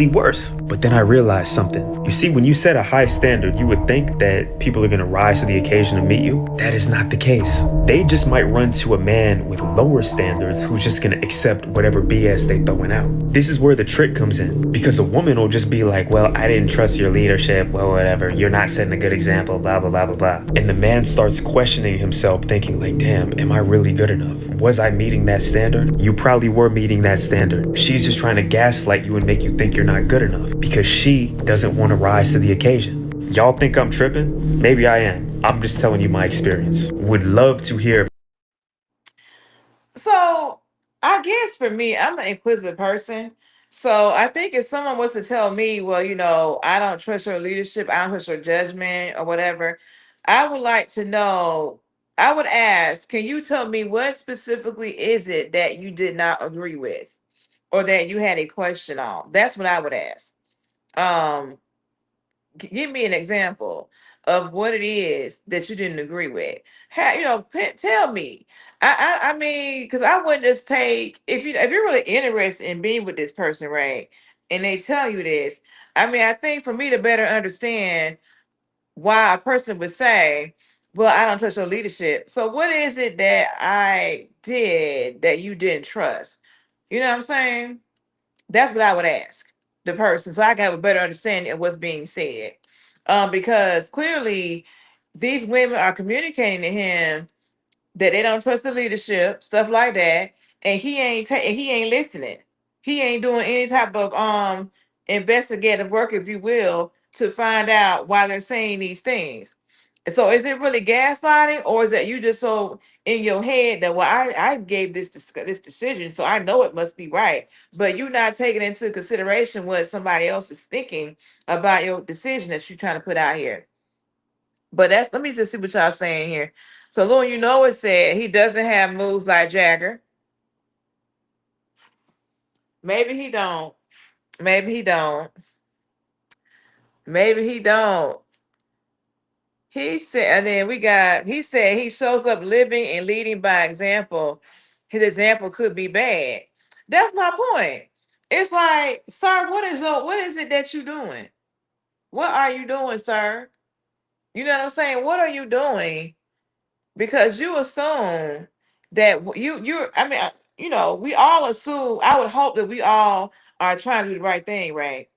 worse? But then I realized something. You see, when you set a high standard, you would think that people are gonna rise to the occasion to meet you. That is not the case. They just might run to a man with lower standards who's just gonna accept whatever BS they throwing out. This is where the trick comes in, because a woman will just be like, well, I didn't trust your leadership, well, whatever, you're not setting a good example, blah, blah, blah, blah, blah. And the man starts questioning himself, thinking like, damn, am I really good enough? Was I meeting that standard? You probably were meeting that standard. She's just trying to gaslight you and make you think you're not good enough because she doesn't want to rise to the occasion. Y'all think I'm tripping? Maybe I am. I'm just telling you my experience. Would love to hear. So I guess for me, I'm an inquisitive person. So I think if someone was to tell me, well, I don't trust your leadership, I don't trust your judgment or whatever, I would like to know, I would ask, can you tell me what specifically is it that you did not agree with or that you had a question on? That's what I would ask. Um, Give me an example of what it is that you didn't agree with. Tell me. I mean, because I wouldn't just take if you're really interested in being with this person, right? And they tell you this. I mean, I think for me to better understand why a person would say, "Well, I don't trust your leadership." So, what is it that I did that you didn't trust? You know what I'm saying? That's what I would ask the person, so I can have a better understanding of what's being said. Because clearly these women are communicating to him that they don't trust the leadership, stuff like that, and he ain't listening. He ain't doing any type of investigative work, if you will, to find out why they're saying these things. So is it really gaslighting, or is that you just so in your head that, well, I gave this decision, so I know it must be right, but you're not taking into consideration what somebody else is thinking about your decision that you're trying to put out here. But let me just see what y'all saying here. So Lou, it said he doesn't have moves like Jagger. Maybe he don't. Maybe he don't. Maybe he don't. He said, and then he said he shows up living and leading by example. His example could be bad. That's my point. It's like, sir, what is it that you're doing? What are you doing, sir? You know what I'm saying? What are you doing? Because you assume that I mean, we all assume, I would hope that we all are trying to do the right thing, right?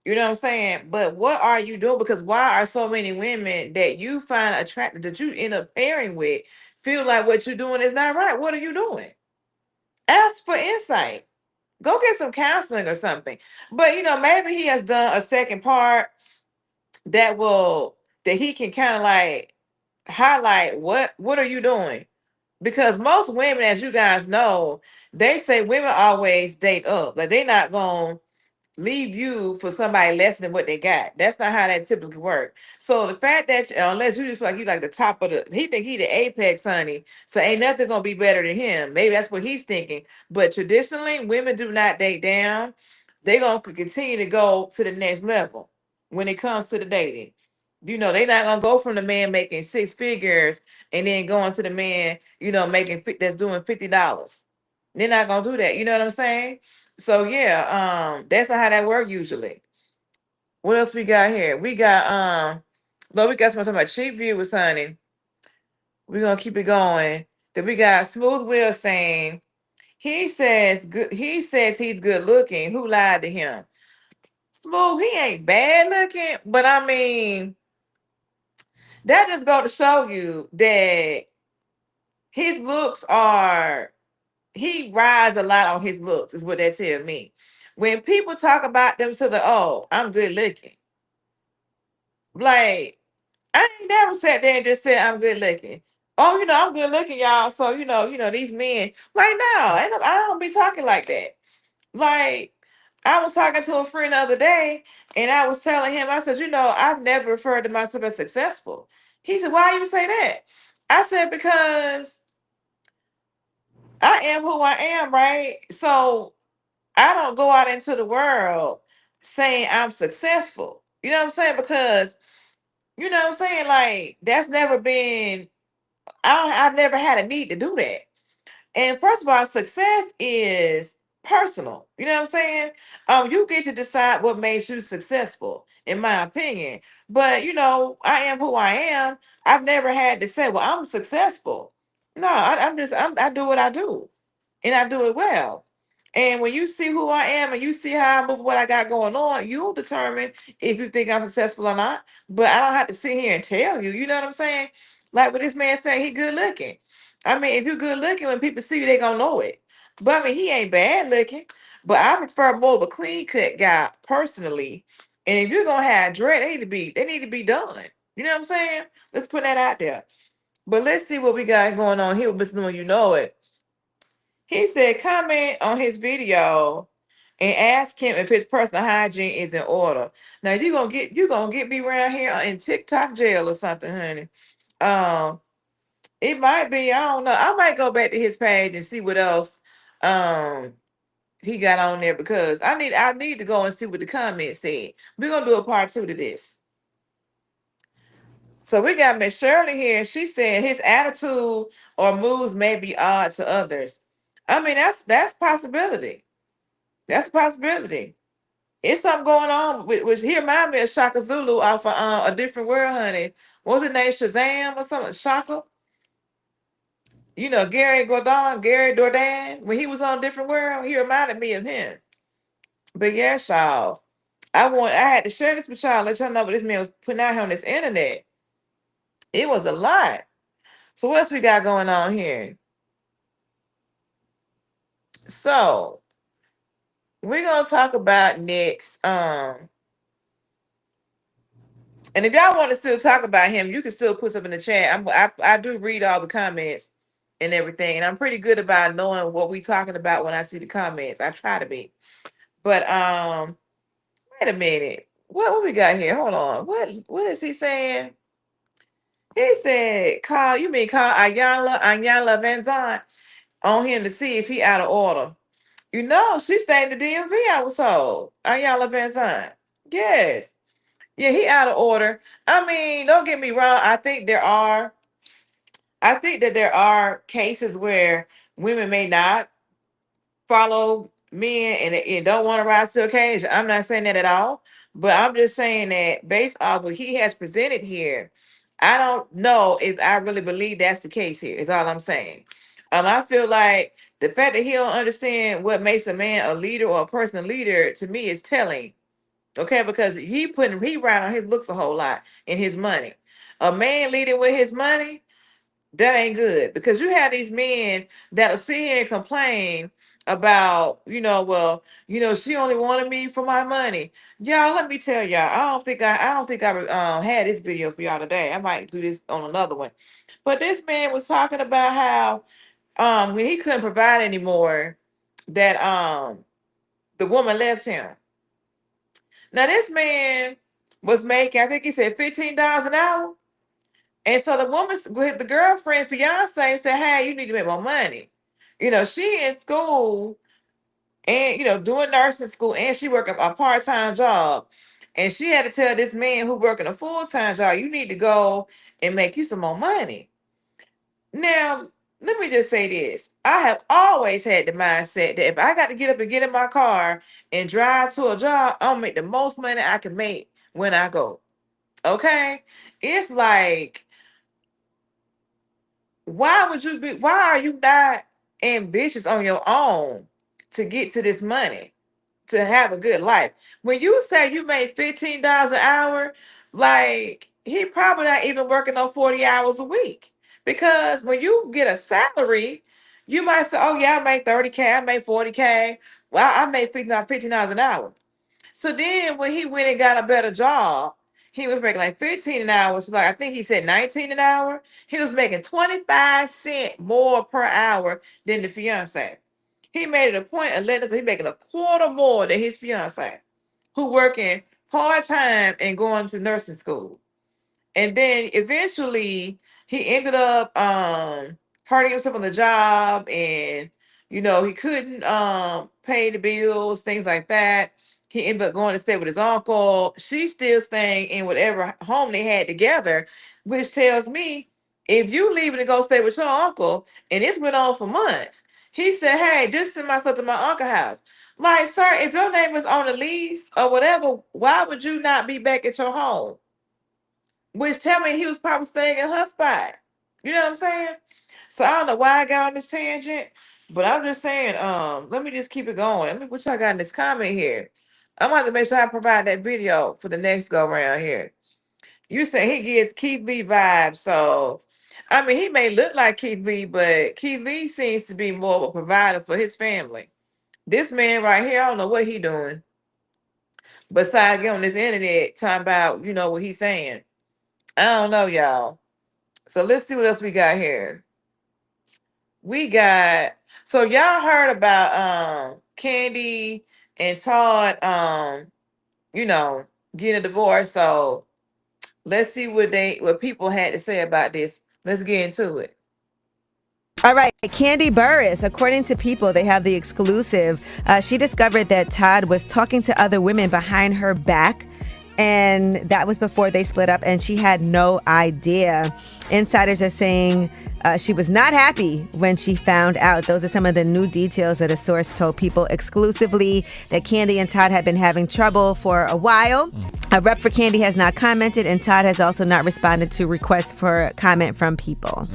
You know what I'm saying? But what are you doing? Because why are so many women that you find attractive, that you end up pairing with, feel like what you're doing is not right? What are you doing? Ask for insight. Go get some counseling or something. But maybe he has done a second part that he can kind of like highlight what are you doing? Because most women, as you guys know, they say women always date up. Like they're not gonna leave you for somebody less than what they got. That's not how that typically works. So the fact that unless you just feel like you like the top of he think he the apex, honey. So ain't nothing gonna be better than him. Maybe that's what he's thinking. But traditionally, women do not date down. They gonna continue to go to the next level when it comes to the dating. They not gonna go from the man making six figures and then going to the man, making that's doing $50. They're not gonna do that. You know what I'm saying? So yeah, that's not how that work usually. What else we got here? We got though we got something about cheap viewers, honey. We're gonna keep it going. Then we got Smooth Will saying he says he's good looking. Who lied to him? Smooth, he ain't bad looking, but I mean, that just go to show you that his looks are he rides a lot on his looks, is what that tell me. When people talk about them to the I'm good looking. Like, I ain't never sat there and just said I'm good looking. Oh, I'm good looking, y'all. So, these men, like, no, I don't be talking like that. Like, I was talking to a friend the other day, and I was telling him, I said, I've never referred to myself as successful. He said, why you say that? I said, because I am who I am, right? So I don't go out into the world saying I'm successful. You know what I'm saying? Because, you know what I'm saying? Like, that's never been, I've never had a need to do that. And first of all, success is personal. You know what I'm saying? You get to decide what makes you successful, in my opinion. But I am who I am. I've never had to say, well, I'm successful. No, I do what I do, and I do it well. And when you see who I am and you see how I move, what I got going on, you'll determine if you think I'm successful or not. But I don't have to sit here and tell you. You know what I'm saying? Like what this man saying, he good looking. I mean, if you're good looking, when people see you, they gonna know it. But I mean, he ain't bad looking. But I prefer more of a clean cut guy personally. And if you're gonna have dread, they need to be done. You know what I'm saying? Let's put that out there. But let's see what we got going on here with Mr. Know You Know It. He said, comment on his video and ask him if his personal hygiene is in order. Now you gonna get me around here in TikTok jail or something, honey. Um, it might be, I don't know. I might go back to his page and see what else um he got on there, because I need to go and see what the comments said. We're gonna do a part 2 to this. So we got Miss Shirley here. She said his attitude or moves may be odd to others. I mean, that's possibility. That's a possibility. It's something going on which he remind me of Shaka Zulu off of A Different World, honey. What was his name? Shazam or something? Shaka? Gary Dordan, when he was on A Different World, he reminded me of him. But yes, y'all. I had to share this with y'all, let y'all know what this man was putting out here on this internet. It was a lot. So what else we got going on here? So we're gonna talk about next. And if y'all want to still talk about him, you can still put stuff in the chat. I do read all the comments and everything, and I'm pretty good about knowing what we talking about when I see the comments. I try to be. But wait a minute. What we got here? Hold on. What is he saying? He said call Ayala Van Zant on him to see if he out of order. She's staying in the DMV, I was told. Ayala Van Zant. Yes. Yeah, he out of order. I mean, don't get me wrong. I think that there are cases where women may not follow men and don't want to rise to the occasion. I'm not saying that at all, but I'm just saying that based off what he has presented here, I don't know if I really believe that's the case here, is all I'm saying. I feel like the fact that he don't understand what makes a man a leader or a person a leader, to me, is telling. Okay, because he ride on his looks a whole lot and his money. A man leading with his money, that ain't good, because you have these men that'll sit here and complain about, she only wanted me for my money. Y'all, let me tell y'all, I don't think I had this video for y'all today. I might do this on another one. But this man was talking about how when he couldn't provide anymore, that the woman left him. Now this man was making, I think he said $15 an hour. And so the girlfriend, fiance said, hey, you need to make more money. She in school and, doing nursing school, and she working a part-time job. And she had to tell this man who working a full-time job, you need to go and make you some more money. Now, let me just say this. I have always had the mindset that if I got to get up and get in my car and drive to a job, I'm gonna make the most money I can make when I go. Okay? It's like, why are you not ambitious on your own to get to this money, to have a good life? When you say you made $15 an hour, like he probably not even working on 40 hours a week. Because when you get a salary, you might say, oh yeah, I made 30K, I made 40K. Well, I made $15 an hour. So then when he went and got a better job, he was making like 15 an hour. So like I think he said 19 an hour. He was making 25 cents more per hour than the fiance. He made it a point of letting us he making a quarter more than his fiance, who working part-time and going to nursing school. And then eventually he ended up hurting himself on the job, and he couldn't pay the bills, things like that. He ended up going to stay with his uncle. She's still staying in whatever home they had together, which tells me if you leaving to go stay with your uncle and it's went on for months, he said, hey, just send myself to my uncle's house. Like, sir, if your name is on the lease or whatever, why would you not be back at your home? Which tell me he was probably staying in her spot. You know what I'm saying? So I don't know why I got on this tangent, but I'm just saying, let me just keep it going. Let me what y'all got in this comment here. I'm gonna have to make sure I provide that video for the next go round here. You say he gives Keith Lee vibes, so I mean he may look like Keith Lee, but Keith Lee seems to be more of a provider for his family. This man right here, I don't know what he doing. Besides getting on this internet talking about, what he's saying. I don't know, y'all. So let's see what else we got here. We got so y'all heard about Candy and Todd getting a divorce. So let's see what people had to say about this. Let's get into it. All right, Candy Burris, according to People, they have the exclusive. She discovered that Todd was talking to other women behind her back, and that was before they split up, and she had no idea. Insiders are saying she was not happy when she found out. Those are some of the new details that a source told People exclusively, that Candy and Todd had been having trouble for a while. A rep for Candy has not commented, and Todd has also not responded to requests for comment from People.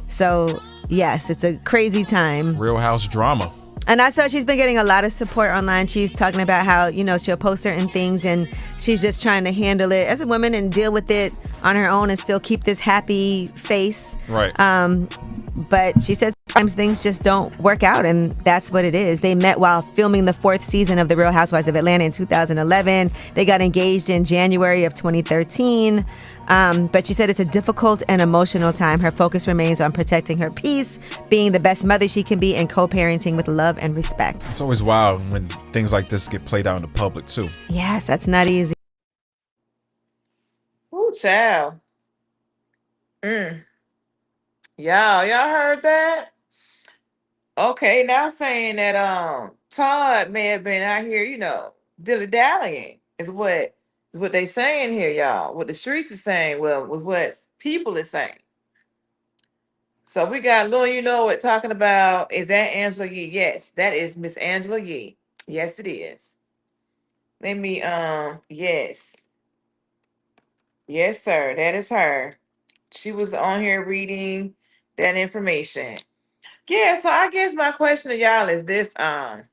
So, yes, it's a crazy time. Real House drama. And I saw she's been getting a lot of support online. She's talking about how, she'll post certain things and she's just trying to handle it as a woman and deal with it on her own and still keep this happy face. Right. But she says sometimes things just don't work out, and that's what it is. They met while filming the 4th season of The Real Housewives of Atlanta in 2011. They got engaged in January of 2013. But she said it's a difficult and emotional time. Her focus remains on protecting her peace, being the best mother she can be, and co-parenting with love and respect. It's always wild when things like this get played out in the public, too. Yes, that's not easy. Ooh, child. Y'all heard that? Okay, now saying that Todd may have been out here, dilly-dallying is what they saying here, y'all. What the streets is saying, well, with what People is saying. So we got Lil talking about, is that Angela Yee? Yes, that is Miss Angela Yee. Yes, it is. Let me yes. Yes, sir. That is her. She was on here reading that information. Yeah, so I guess my question to y'all is this. Now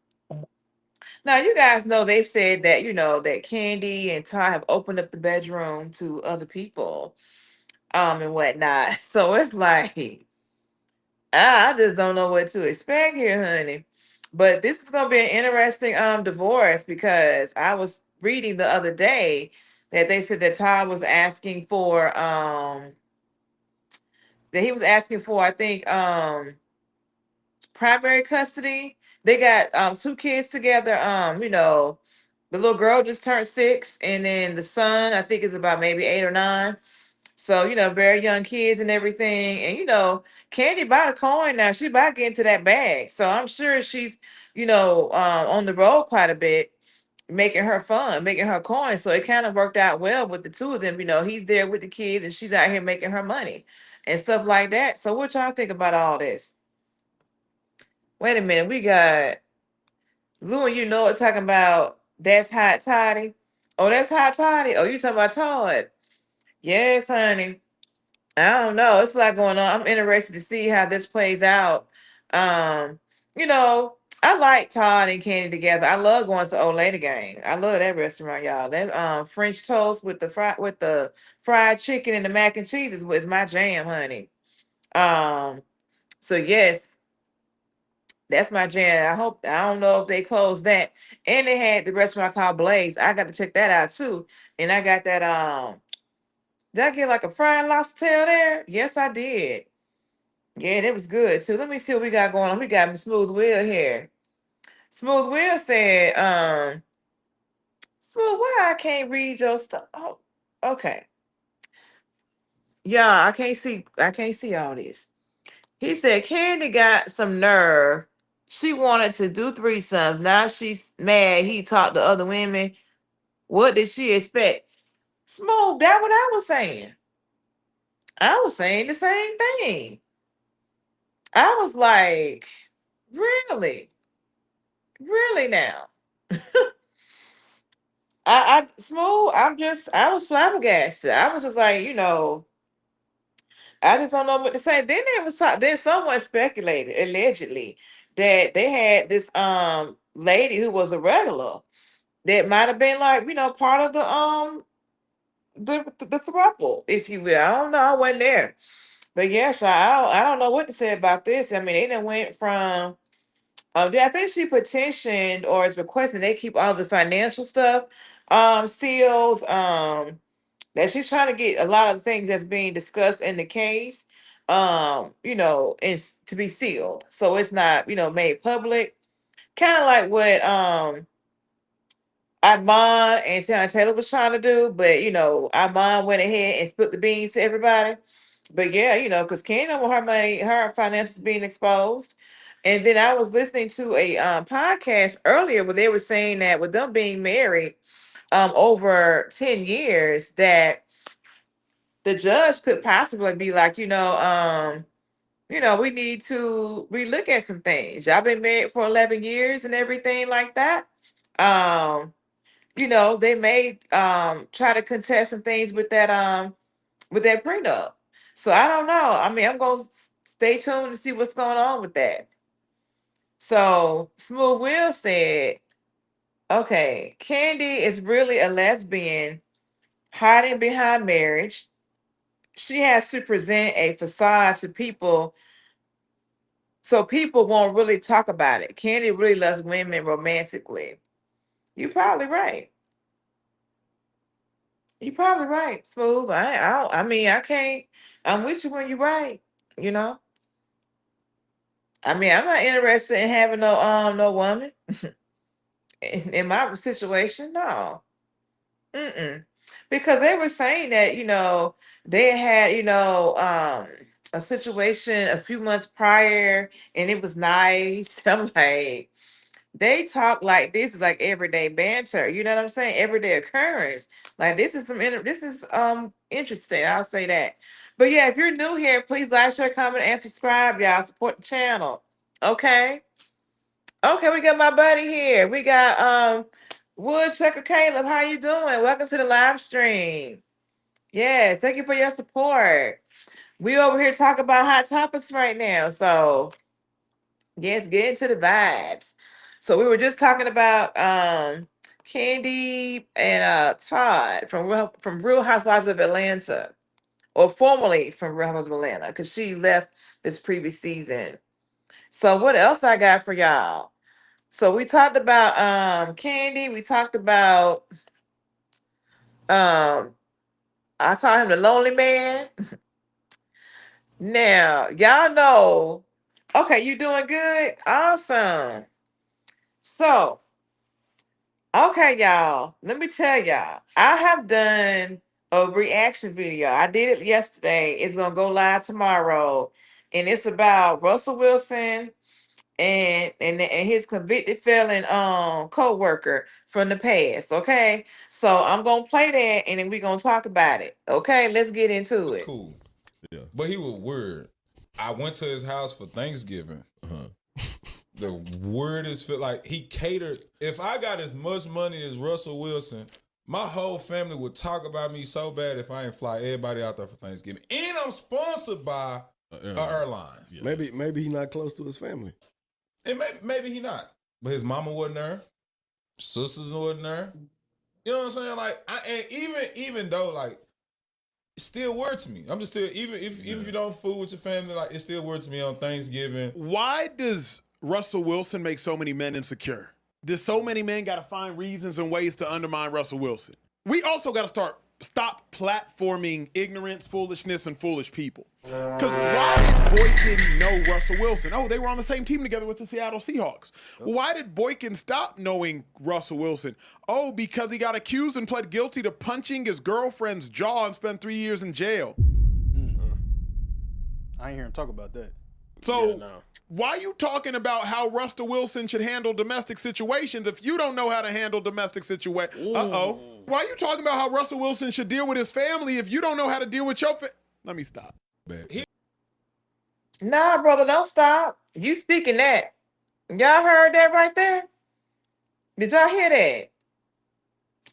you guys know they've said that, that Candy and Todd have opened up the bedroom to other people, and whatnot. So it's like, I just don't know what to expect here, honey. But this is gonna be an interesting divorce, because I was reading the other day that they said that Todd was asking for I think primary custody. They got 2 kids together. The little girl just turned 6, and then the son, I think, is about maybe 8 or 9. So, very young kids and everything. And, Candy bought a coin now. She about to get into that bag. So I'm sure she's, on the road quite a bit, making her fun, making her coin. So it kind of worked out well with the two of them. He's there with the kids and she's out here making her money. and stuff like that. So what y'all think about all this? Wait a minute, we got Lou and you know it talking about that's hot toddy. Oh, that's hot toddy. Oh, you talking about Todd? Yes, honey. I don't know. It's a lot going on. I'm interested to see how this plays out. Um, you know, I like Todd and Candy together. I love going to Old Lady Gang. I love that restaurant, y'all. That French toast with the fried chicken and the mac and cheese is my jam, honey. Um, so yes, that's my jam. I don't know if they closed that. And they had the restaurant called Blaze. I got to check that out too. And I got that did I get like a fried lobster tail there? Yes, I did. Yeah, that was good too. Let me see what we got going on. We got Smooth Will here. Smooth Will said, Smooth, why I can't read your stuff? Oh, okay. Yeah, I can't see all this. He said Candy got some nerve. She wanted to do threesomes. Now she's mad he talked to other women. What did she expect? Smooth, that what I was saying. I was saying the same thing. I was like, really? Really now? I smooth. I was flabbergasted. I was just like, I just don't know what to say. Then someone speculated, allegedly, that they had this lady who was a regular that might have been like, part of the throuple, if you will. I don't know. I wasn't there. But yes, I don't know what to say about this. I mean, they done went from I think she petitioned or is requesting they keep all the financial stuff sealed. That she's trying to get a lot of the things that's being discussed in the case, to be sealed. So it's not, made public. Kind of like what Iman and Tiana Taylor was trying to do, but Iman went ahead and split the beans to everybody. But yeah, because Candy don't want her money, her finances being exposed. And then I was listening to a podcast earlier where they were saying that with them being married over 10 years, that the judge could possibly be like, we need to relook at some things. Y'all been married for 11 years and everything like that. They may try to contest some things with that prenup. So I don't know. I mean, I'm gonna stay tuned to see what's going on with that. So Smooth Will said, okay, Candy is really a lesbian hiding behind marriage. She has to present a facade to people so people won't really talk about it. Candy really loves women romantically. You're probably right. You're probably right, Smooth. I mean, I can't. I'm with you when you're right. You know. I mean, I'm not interested in having no woman in my situation. No. Mm-mm. Because they were saying that, they had, a situation a few months prior and it was nice. I'm like, they talk like this is like everyday banter. You know what I'm saying? Everyday occurrence. Like this is interesting. I'll say that. But yeah, if you're new here, please like, share, comment, and subscribe, y'all. Support the channel. Okay. Okay, we got my buddy here. We got Woodchucker Caleb. How you doing? Welcome to the live stream. Yes, thank you for your support. We over here talking about hot topics right now. So yes, get into the vibes. So we were just talking about Candy and Todd from Real Housewives of Atlanta, or formerly from Real Housewives of Atlanta, because she left this previous season. So what else I got for y'all? So we talked about Candy. We talked about I call him the lonely man. Now, y'all know. Okay, you doing good? Awesome. So, okay, y'all. Let me tell y'all. I have done a reaction video. I did it yesterday. It's gonna go live tomorrow. And it's about Russell Wilson and his convicted felon co-worker from the past. Okay, so I'm gonna play that and then we're gonna talk about it. Okay, let's get into it. Cool. Yeah. But he was weird. I went to his house for Thanksgiving. The weirdest feel like he catered. If I got as much money as Russell Wilson, my whole family would talk about me so bad if I ain't fly everybody out there for Thanksgiving. And I'm sponsored by an airline. Yes. Maybe he's not close to his family. And maybe he not. But his mama wasn't there. Sisters wasn't there. You know what I'm saying? Like, and even though, like, it's still weird to me. I'm just still, even if you don't fool with your family, like, it's still weird to me on Thanksgiving. Why does Russell Wilson make so many men insecure? There's so many men got to find reasons and ways to undermine Russell Wilson. We also got to stop platforming ignorance, foolishness, and foolish people. Because why did Boykin know Russell Wilson? Oh, they were on the same team together with the Seattle Seahawks. Why did Boykin stop knowing Russell Wilson? Oh, because he got accused and pled guilty to punching his girlfriend's jaw and spent 3 years in jail. I ain't hear him talk about that. So why are you talking about how Russell Wilson should handle domestic situations if you don't know how to handle domestic situations? Uh-oh. Why are you talking about how Russell Wilson should deal with his family if you don't know how to deal with your Let me stop. Nah, brother, don't stop. You speaking that. Y'all heard that right there? Did y'all hear that?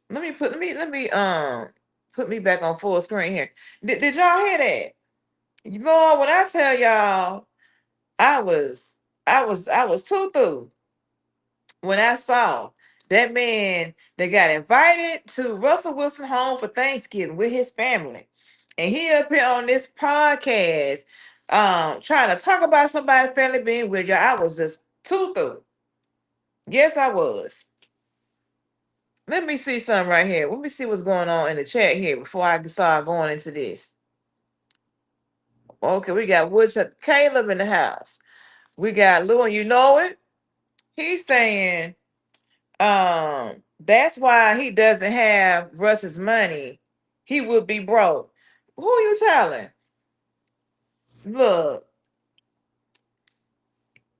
Let me put me back on full screen here. Did y'all hear that? Lord, when I tell y'all, I was too through when I saw that man that got invited to Russell Wilson home for Thanksgiving with his family. And he up here on this podcast trying to talk about somebody's family being with y'all. I was just too through. Yes, I was. Let me see something right here. Let me see what's going on in the chat here before I start going into this. Okay, we got Woodchuck Caleb in the house. We got Lou, and you know it. He's saying that's why he doesn't have Russ's money. He would be broke. Who are you telling? Look,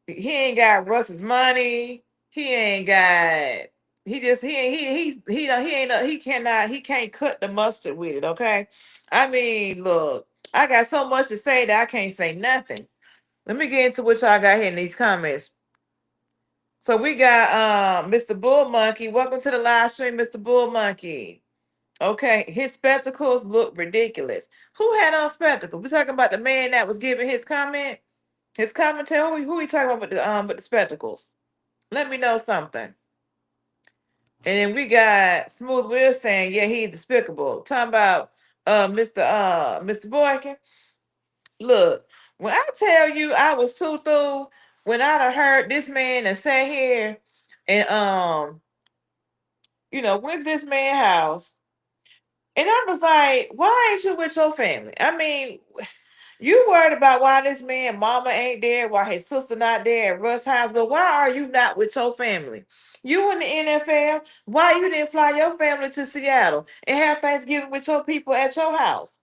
he ain't got Russ's money. He ain't got. He just he can't cut the mustard with it. Okay, I mean, look, I got so much to say that I can't say nothing. Let me get into what y'all got here in these comments. So we got Mr. Bull Monkey. Welcome to the live stream, Mr. Bull Monkey. Okay, his spectacles look ridiculous. Who had on spectacles? We talking about the man that was giving his comment, his commentary. Who we talking about with the spectacles? Let me know something. And then we got Smooth Will saying, yeah, he's despicable. Talking about Mr. Boykin. Look, when I tell you I was too through, when I'd have heard this man and sat here and went to this man's house, and I was like, why ain't you with your family? I mean, you worried about why this man mama ain't there, why his sister not there at Russ' house, but why are you not with your family? You in the NFL, why you didn't fly your family to Seattle and have Thanksgiving with your people at your house?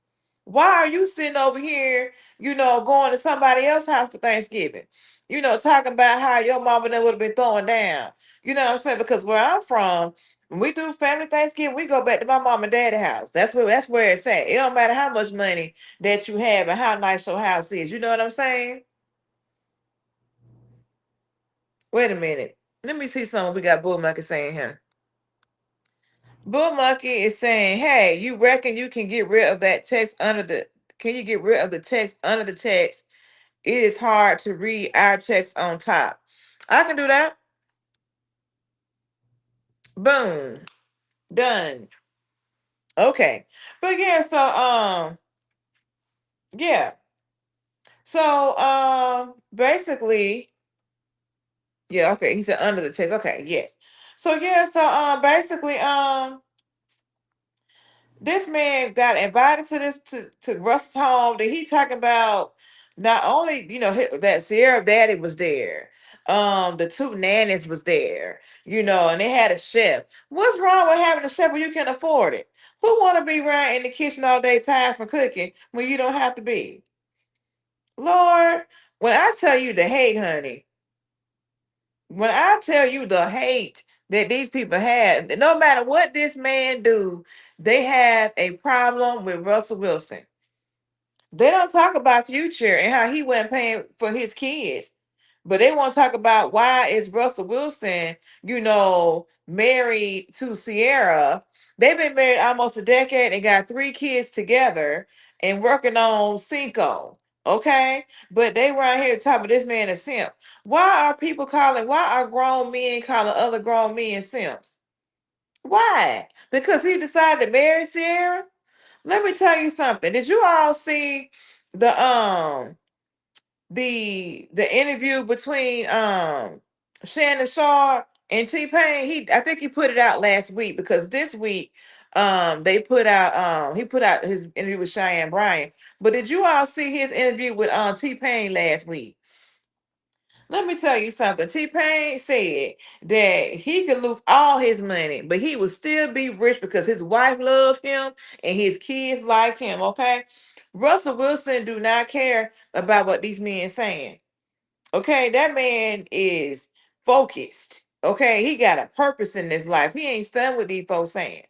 Why are you sitting over here, going to somebody else's house for Thanksgiving? Talking about how your mama then would have been throwing down. You know what I'm saying? Because where I'm from, when we do family Thanksgiving, we go back to my mom and daddy house. That's where it's at. It don't matter how much money that you have and how nice your house is. You know what I'm saying? Wait a minute. Let me see something we got Bull Monkey saying here. Bull Monkey is saying, hey, you reckon you can get rid of that text can you get rid of the text under the text? It is hard to read our text on top. I can do that. Boom. Done. Okay. But yeah, so yeah. So basically, yeah, okay. He said under the text. Okay, yes. So yeah, so basically, this man got invited to Russ's home. That he talking about not only that Sierra daddy was there, the two nannies was there, and they had a chef. What's wrong with having a chef when you can afford it? Who want to be around in the kitchen all day time for cooking when you don't have to be? Lord, when I tell you the hate, honey, when I tell you the hate that these people have, no matter what this man do, they have a problem with Russell Wilson. They don't talk about Future and how he wasn't paying for his kids. But they want to talk about why is Russell Wilson, married to Sierra. They've been married almost a decade and got 3 kids together and working on Cinco. Okay? But they were out here talking about this man a simp. Why are grown men calling other grown men simps? Why? Because he decided to marry Sierra? Let me tell you something. Did you all see the the interview between Shannon Sharp and T-Pain? I think he put it out last week because this week they put out he put out his interview with Cheyenne Bryant. But did you all see his interview with T-Pain last week? Let me tell you something. T-Pain said that he could lose all his money, but he would still be rich because his wife loved him and his kids like him, okay? Russell Wilson do not care about what these men saying. Okay, that man is focused. Okay, he got a purpose in his life. He ain't stunned with these folks saying.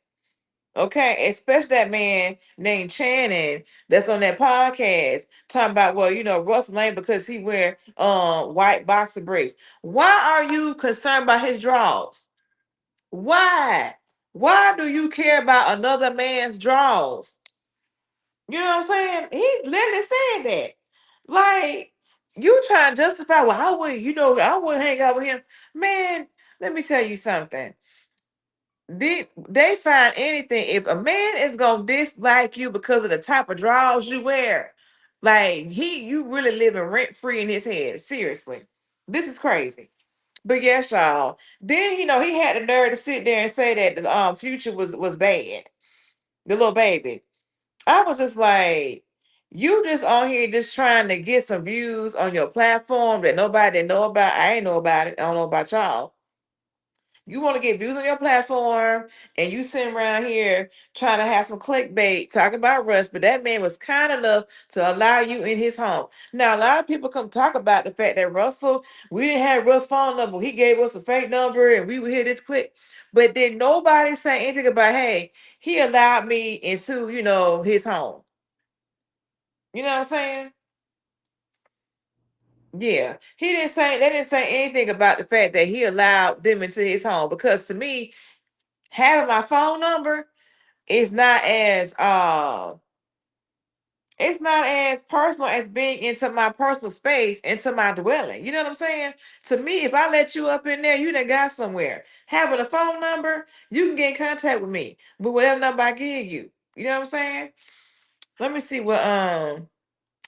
Okay, especially that man named Channing that's on that podcast talking about, well, Russell Lane because he wear white boxer briefs. Why are you concerned about his draws? Why? Why do you care about another man's draws? You know what I'm saying? He's literally saying that. Like, you trying to justify, well, I wouldn't hang out with him. Man, let me tell you something. They find anything. If a man is gonna dislike you because of the type of drawers you wear, like you really living rent free in his head. Seriously, this is crazy. But yes, y'all. Then he had the nerve to sit there and say that the Future was bad. The little baby. I was just like, you just on here just trying to get some views on your platform that nobody know about. I ain't know about it. I don't know about y'all. You want to get views on your platform, and you sitting around here trying to have some clickbait talking about Russ, but that man was kind enough to allow you in his home. Now, a lot of people come talk about the fact that Russell, we didn't have Russ's phone number. He gave us a fake number, and we would hear this click. But did nobody say anything about, hey, he allowed me into, his home? You know what I'm saying? Yeah, they didn't say anything about the fact that he allowed them into his home, because to me, having my phone number is not as it's not as personal as being into my personal space, into my dwelling. You know what I'm saying? To me, if I let you up in there, you done got somewhere. Having a phone number, you can get in contact with me with whatever number I give you. You know what I'm saying? Let me see what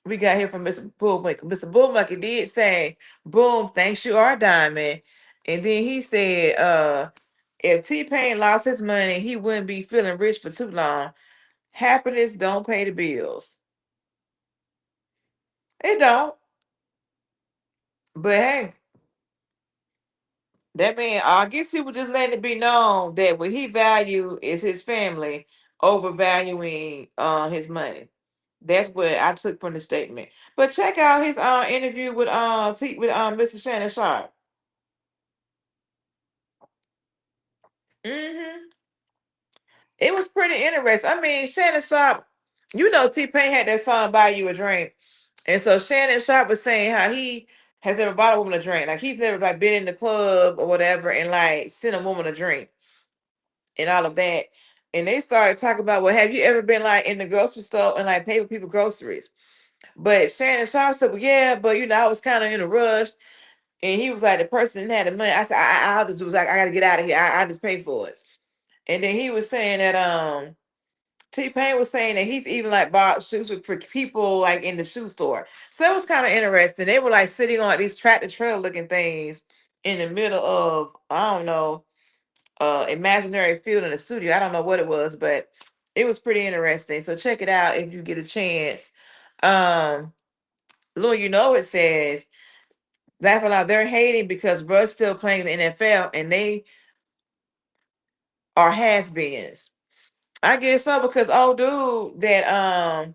we got here from Mr. Bullmaker. Mr. Bullmaker did say, boom, thanks, you are a diamond. And then he said, if T-Pain lost his money, he wouldn't be feeling rich for too long. Happiness don't pay the bills. It don't. But hey, that man, I guess he was just letting it be known that what he value is his family overvaluing his money. That's what I took from the statement. But check out his interview with Mr. Shannon Sharp. Hmm. It was pretty interesting. I mean, Shannon Sharp, T-Pain had that song "Buy You a Drink," and so Shannon Sharp was saying how he has never bought a woman a drink. Like, he's never like been in the club or whatever and like sent a woman a drink and all of that. And they started talking about, well, have you ever been like in the grocery store and like pay for people groceries? But Shannon Sharp said, well, yeah, but I was kind of in a rush. And he was like, the person didn't have the money. I said, I just was like, I gotta get out of here. I just pay for it. And then he was saying that T-Pain was saying that he's even like bought shoes for people like in the shoe store. So it was kind of interesting. They were like sitting on these tractor trailer looking things in the middle of, I don't know, imaginary field in the studio. I don't know what it was, but it was pretty interesting. So check it out if you get a chance. Lou, it says, laughing out, they're hating because Russ still playing the NFL and they are has-beens. I guess so, because old dude that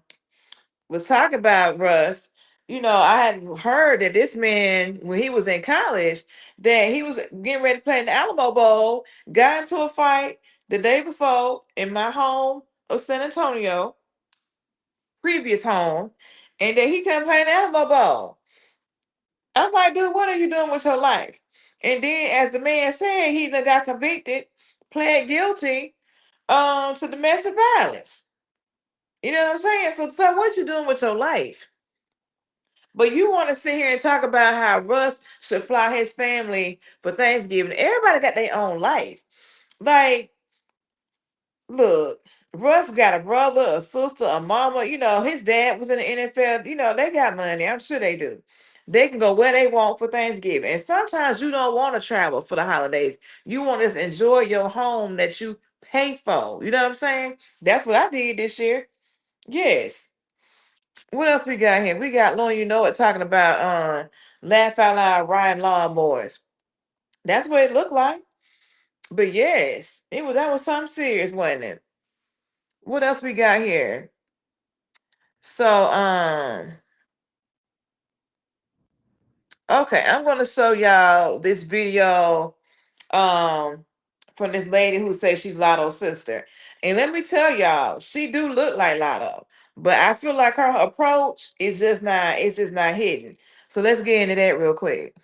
was talking about Russ, I had heard that this man, when he was in college, that he was getting ready to play in the Alamo Bowl, got into a fight the day before in my home of San Antonio, previous home, and then he couldn't play an animal ball. I'm like, dude, what are you doing with your life? And then, as the man said, he done got convicted, pled guilty, to domestic violence. You know what I'm saying? So what you doing with your life? But you want to sit here and talk about how Russ should fly his family for Thanksgiving. Everybody got their own life. Like, look, Russ got a brother, a sister, a mama. You know, his dad was in the NFL. You know, they got money. I'm sure they do. They can go where they want for Thanksgiving. And sometimes you don't want to travel for the holidays. You want to just enjoy your home that you pay for. You know what I'm saying? That's what I did this year. Yes. What else we got here? We got Lord, you know it, talking about laugh out loud riding lawnmowers. That's what it looked like. But yes, that was something serious, wasn't it? What else we got here? So okay, I'm gonna show y'all this video um from this lady who says she's Lotto's sister. And let me tell y'all, she do look like Lotto, but I feel like her approach is just not, it's just not hidden. So let's get into that real quick.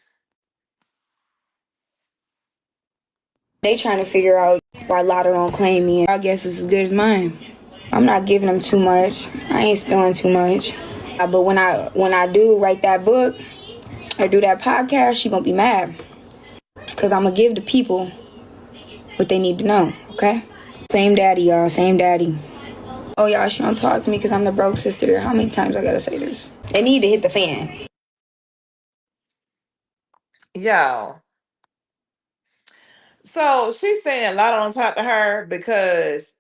They trying to figure out why Lotto don't claim me. I guess it's as good as mine. I'm not giving them too much. I ain't spilling too much. But when I do write that book or do that podcast, she gonna be mad. Cause I'm gonna give the people what they need to know, okay? Same daddy, y'all, same daddy. Oh, y'all, she don't talk to me because I'm the broke sister. How many times I gotta say this? They need to hit the fan. Y'all. So she's saying a lot on top of her because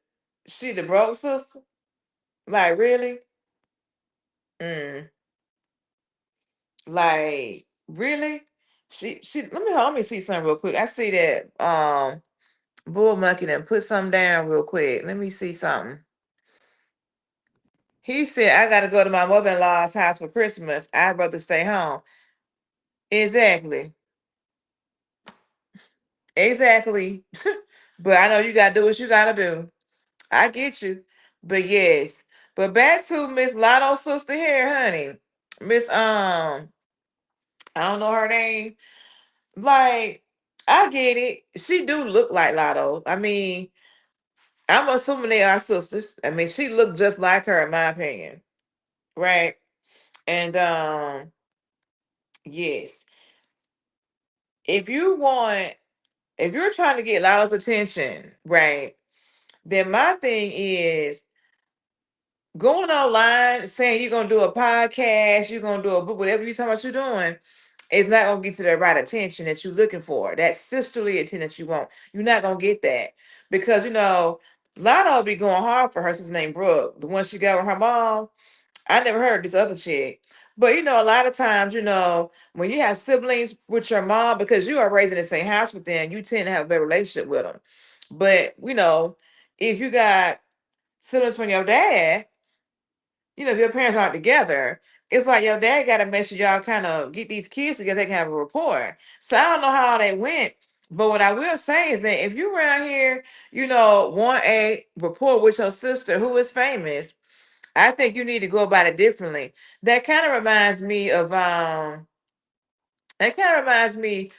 she the broke sister. Like, really? Like, really? She let me see something real quick. I see that Bull Monkey done put something down real quick. Let me see something. He said, I gotta go to my mother-in-law's house for Christmas. I'd rather stay home. Exactly. Exactly. But I know you gotta do what you gotta do. I get you. But yes. But back to Miss Lotto's sister here, honey. Miss I don't know her name. Like, I get it. She do look like Lotto. I mean, I'm assuming they are sisters. I mean, she looked just like her in my opinion. Right? And yes. If you're trying to get Lotto's attention, right? Then my thing is going online saying you're gonna do a podcast, you're gonna do a book, whatever you're talking about you're doing, it's not gonna get to the right attention that you're looking for. That sisterly attention that you want. You're not gonna get that. Because Lotto be going hard for her sister named Brooke, the one she got with her mom. I never heard this other chick. But a lot of times, when you have siblings with your mom, because you are raised in the same house with them, you tend to have a better relationship with them. But if you got siblings from your dad, if your parents aren't together, it's like your dad got to make sure y'all kind of get these kids together, they can have a rapport. So I don't know how all that went, but what I will say is that if you around here, want a rapport with your sister who is famous, I think you need to go about it differently. That kind of reminds me of how, like, Beyonce,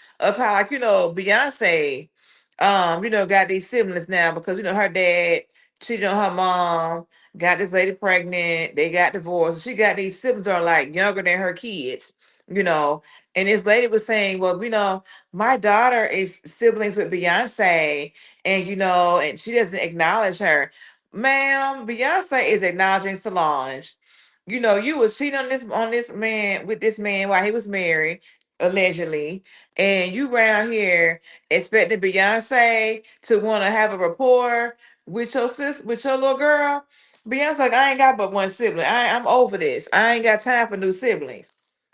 got these siblings now because her dad cheated on her mom, got this lady pregnant, they got divorced. She got these siblings that are like younger than her kids, you know. And this lady was saying, well, my daughter is siblings with Beyonce, and she doesn't acknowledge her. Ma'am, Beyonce is acknowledging Solange. You was cheating on this man with this man while he was married, allegedly, and you round here expecting Beyonce to want to have a rapport with your with your little girl. Beyonce like, I ain't got but one sibling. I'm over this. I ain't got time for new siblings.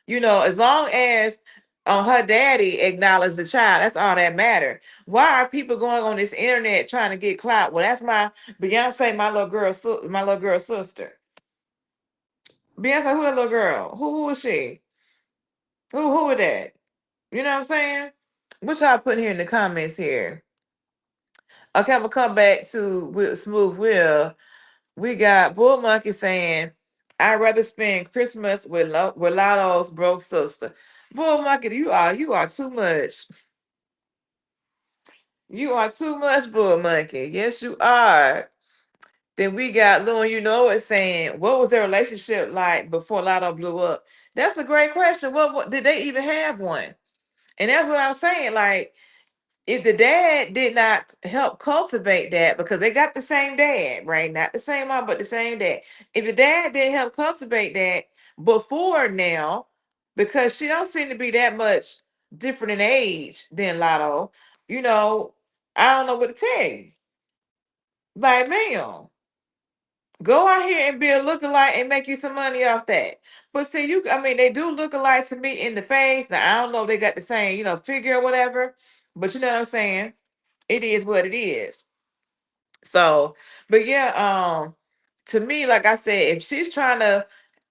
As long as her daddy acknowledges the child, that's all that matter. Why are people going on this internet trying to get clout? Well, that's my Beyonce, my little girl's sister. Beyonce, who that little girl? Who is she? Who is that? You know what I'm saying? What y'all putting here in the comments here? Okay, I'm gonna come back to Smooth Will. We got Bull Monkey saying, I'd rather spend Christmas with Lotto's broke sister. Bull Monkey, you are too much. You are too much, Bull Monkey. Yes, you are. Then we got Lou and You Know It saying, what was their relationship like before Lotto blew up? That's a great question. What did they even have one? And that's what I'm saying. Like, if the dad did not help cultivate that, because they got the same dad, right? Not the same mom, but the same dad. If the dad didn't help cultivate that before now, because she don't seem to be that much different in age than Lotto, you know, I don't know what to tell you. Like, man, go out here and be a lookalike and make you some money off that. But see, I mean, they do look alike to me in the face. Now, I don't know if they got the same, figure or whatever, but you know what I'm saying? It is what it is. So, but yeah, to me, like I said, if she's trying to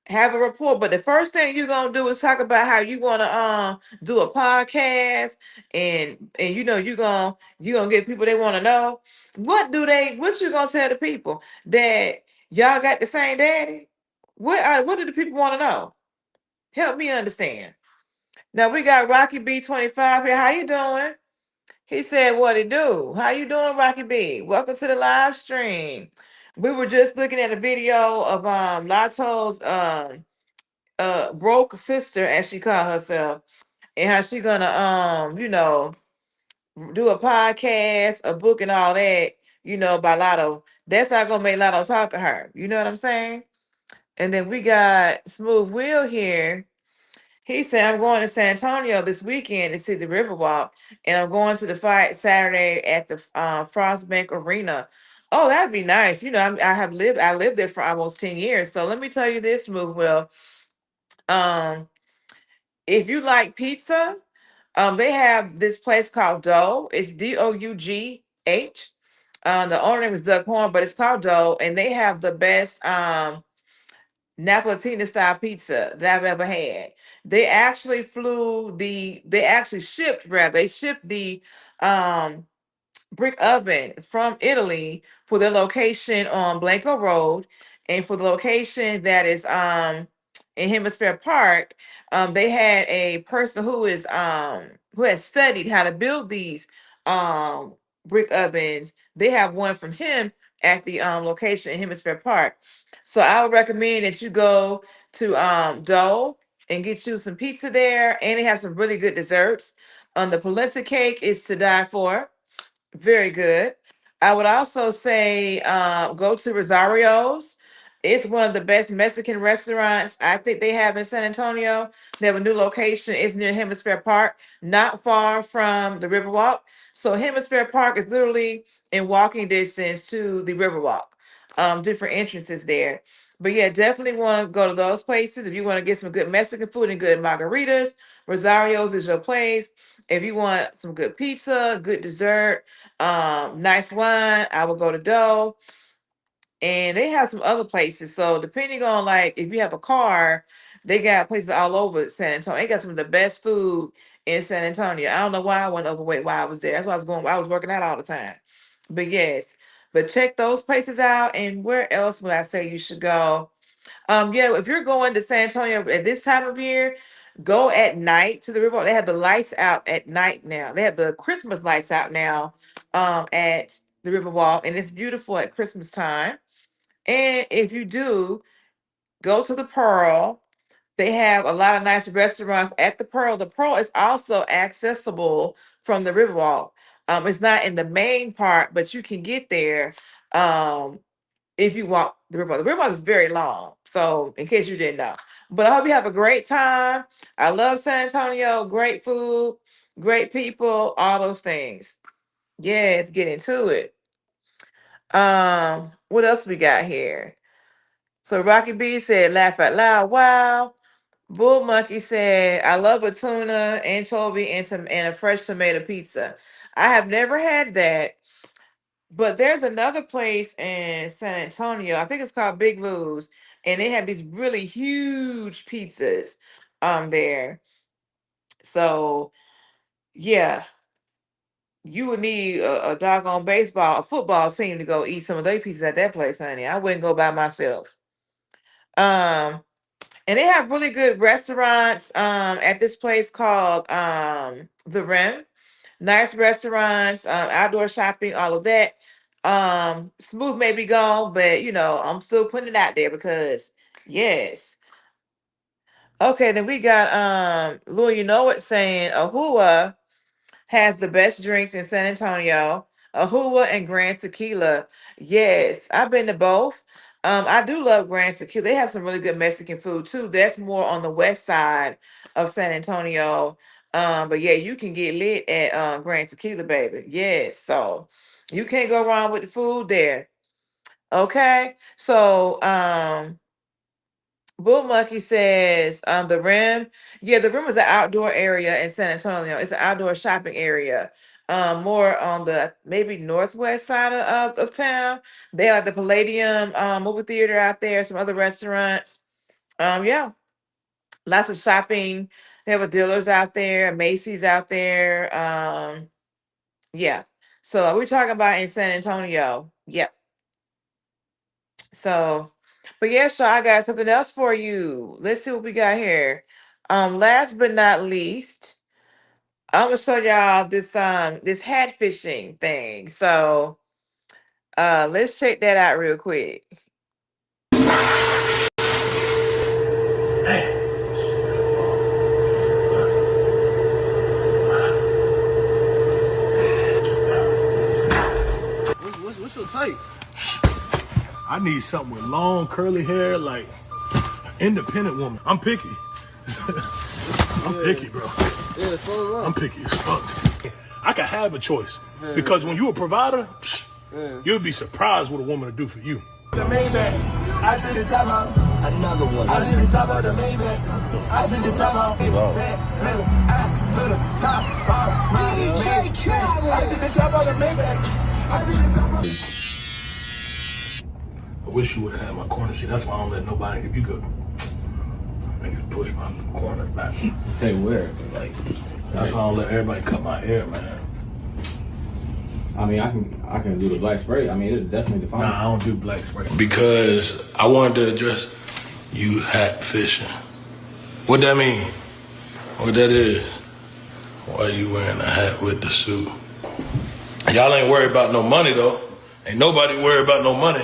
have a report, but the first thing you're gonna do is talk about how you wanna do a podcast, and you're gonna get people they want to know. What you gonna tell the people that y'all got the same daddy? What do the people want to know? Help me understand. Now we got Rocky B25 here. How you doing? He said, what it do? How you doing, Rocky B? Welcome to the live stream. We were just looking at a video of Lato's broke sister, as she called herself, and how she gonna do a podcast, a book, and all that, by Lotto. That's not gonna make Lotto talk to her. You know what I'm saying? And then we got Smooth Will here. He said, I'm going to San Antonio this weekend to see the Riverwalk, and I'm going to the fight Saturday at the Frostbank Arena. Oh, that'd be nice. I lived there for almost 10 years. So let me tell you this, Move Will. If you like pizza, they have this place called Dough. It's Dough. The owner name is Doug Horn, but it's called Dough, and they have the best Napolitana style pizza that I've ever had. They shipped the brick oven from Italy for their location on Blanco Road, and for the location that is in Hemisphere Park. They had a person who has studied how to build these brick ovens. They have one from him at the location in Hemisphere Park. So I would recommend that you go to Dole and get you some pizza there, and they have some really good desserts. The polenta cake is to die for. Very good. I would also say go to Rosario's. It's one of the best Mexican restaurants I think they have in San Antonio. They have a new location. It's near Hemisphere Park, not far from the Riverwalk. So Hemisphere Park is literally in walking distance to the Riverwalk. Different entrances there. But yeah, definitely want to go to those places. If you want to get some good Mexican food and good margaritas, Rosario's is your place. If you want some good pizza, good dessert, nice wine, I will go to Dough. And they have some other places. So depending on, like, if you have a car, they got places all over San Antonio. They got some of the best food in San Antonio. I don't know why I went overweight while I was there. That's why I was working out all the time. But yes, but check those places out. And where else would I say you should go? Yeah, if you're going to San Antonio at this time of year, go at night to the river. They have the lights out at night now. They have the Christmas lights out now at the Riverwalk, and it's beautiful at Christmas time. And if you do go to the Pearl, they have a lot of nice restaurants at the Pearl. The Pearl is also accessible from the Riverwalk. It's not in the main part, but you can get there. If you walk the river. The river is very long. So in case you didn't know. But I hope you have a great time. I love San Antonio. Great food, great people, all those things. Yes, get into it. What else we got here? So Rocky B said, laugh out loud. Wow. Bull Monkey said, I love a tuna, anchovy, and a fresh tomato pizza. I have never had that. But there's another place in San Antonio. I think it's called Big Lou's, and they have these really huge pizzas there. So yeah, you would need a doggone a football team to go eat some of their pizzas at that place, honey. I wouldn't go by myself. And they have really good restaurants at this place called The Rim. Nice restaurants, outdoor shopping, all of that. Smooth may be gone, but I'm still putting it out there because yes. Okay, then we got Lou, you know what, saying Ahua has the best drinks in San Antonio. Ahua and Grand Tequila. Yes, I've been to both. I do love Grand Tequila. They have some really good Mexican food too. That's more on the west side of San Antonio. But yeah, you can get lit at Grand Tequila, baby. Yes, so you can't go wrong with the food there. Okay, so Bull Monkey says the Rim. Yeah, the Rim is an outdoor area in San Antonio. It's an outdoor shopping area. More on the maybe northwest side of town. They have the Palladium movie theater out there, some other restaurants. Yeah, lots of shopping. They have a dealers out there, a Macy's out there. Yeah. So we're talking about in San Antonio. Yep. So, but yeah, Shaw, I got something else for you. Let's see what we got here. Last but not least, I'm gonna show y'all this hat fishing thing. So let's check that out real quick. What's your type? I need something with long curly hair, like independent woman. I'm picky. I'm picky, bro. Yeah, so am I. I'm picky as fuck. I can have a choice because when you a provider, you'll be surprised what a woman will do for you. The Maybach, I see the top out. Another one. I see the top of the Maybach. I see the top out. I to the top out. DJ Travis. I see the top of the Maybach. I see the top of. I wish you would have had my corner seat. That's why I don't let nobody. If you could, niggas push my corner back. Tell you where, like. That's why I don't let everybody cut my hair, man. I mean, I can do the black spray. I mean, it'll definitely define. Nah, I don't do black spray. Because I wanted to address you hat fishing. What that mean? What that is? Why you wearing a hat with the suit? Y'all ain't worried about no money though. Ain't nobody worried about no money.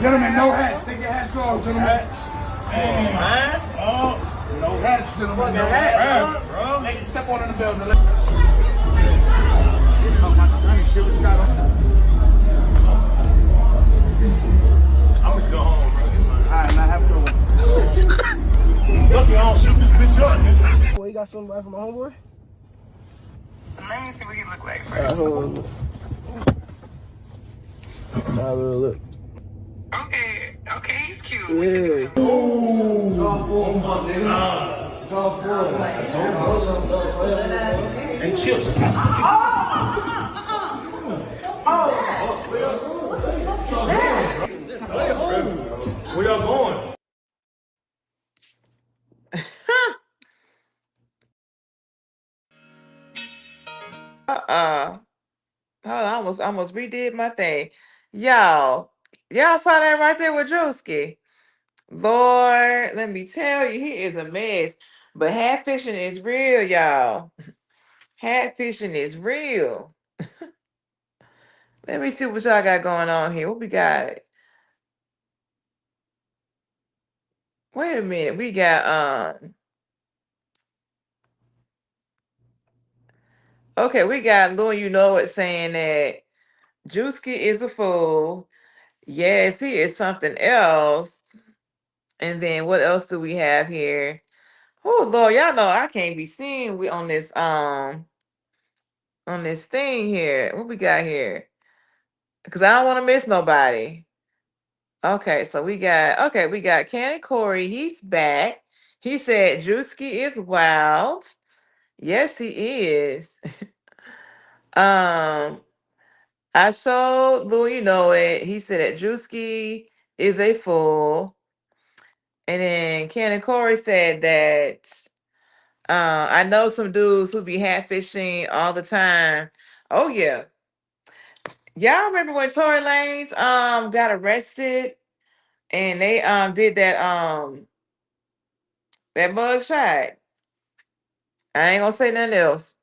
Gentlemen, no hats. Take your hats off, gentlemen. Hey, man. Oh, no hats, gentlemen. No hats, bro. Ladies, step on in the building. I'm just go home, bro. Alright, now have a good one. Look, you don't shoot this bitch up, nigga. Well, you got something from my homeboy? Let me see what he look like Alright, first. hold on. Have a look. Okay, he's cute. Yeah. And chips. Where y'all going? Hold on, almost redid my thing. Y'all saw that right there with Drewski. Lord, let me tell you, he is a mess. But hat fishing is real, y'all. Hat fishing is real. Let me see what y'all got going on here. What we got? Wait a minute. We got okay, we got Lou, you know it, saying that Drewski is a fool. Yes, he is something else. And then what else do we have here? Oh Lord, y'all know I can't be seen on this thing here. What we got here? Because I don't want to miss nobody. Okay, so we got Candy Corey. He's back. He said Drewski is wild. Yes, he is. I showed Lou, you know it. He said that Drewski is a fool. And then Candy Corey said that I know some dudes who be hat fishing all the time. Oh yeah. Y'all remember when Tory Lanez got arrested and they did that mug shot. I ain't gonna say nothing else.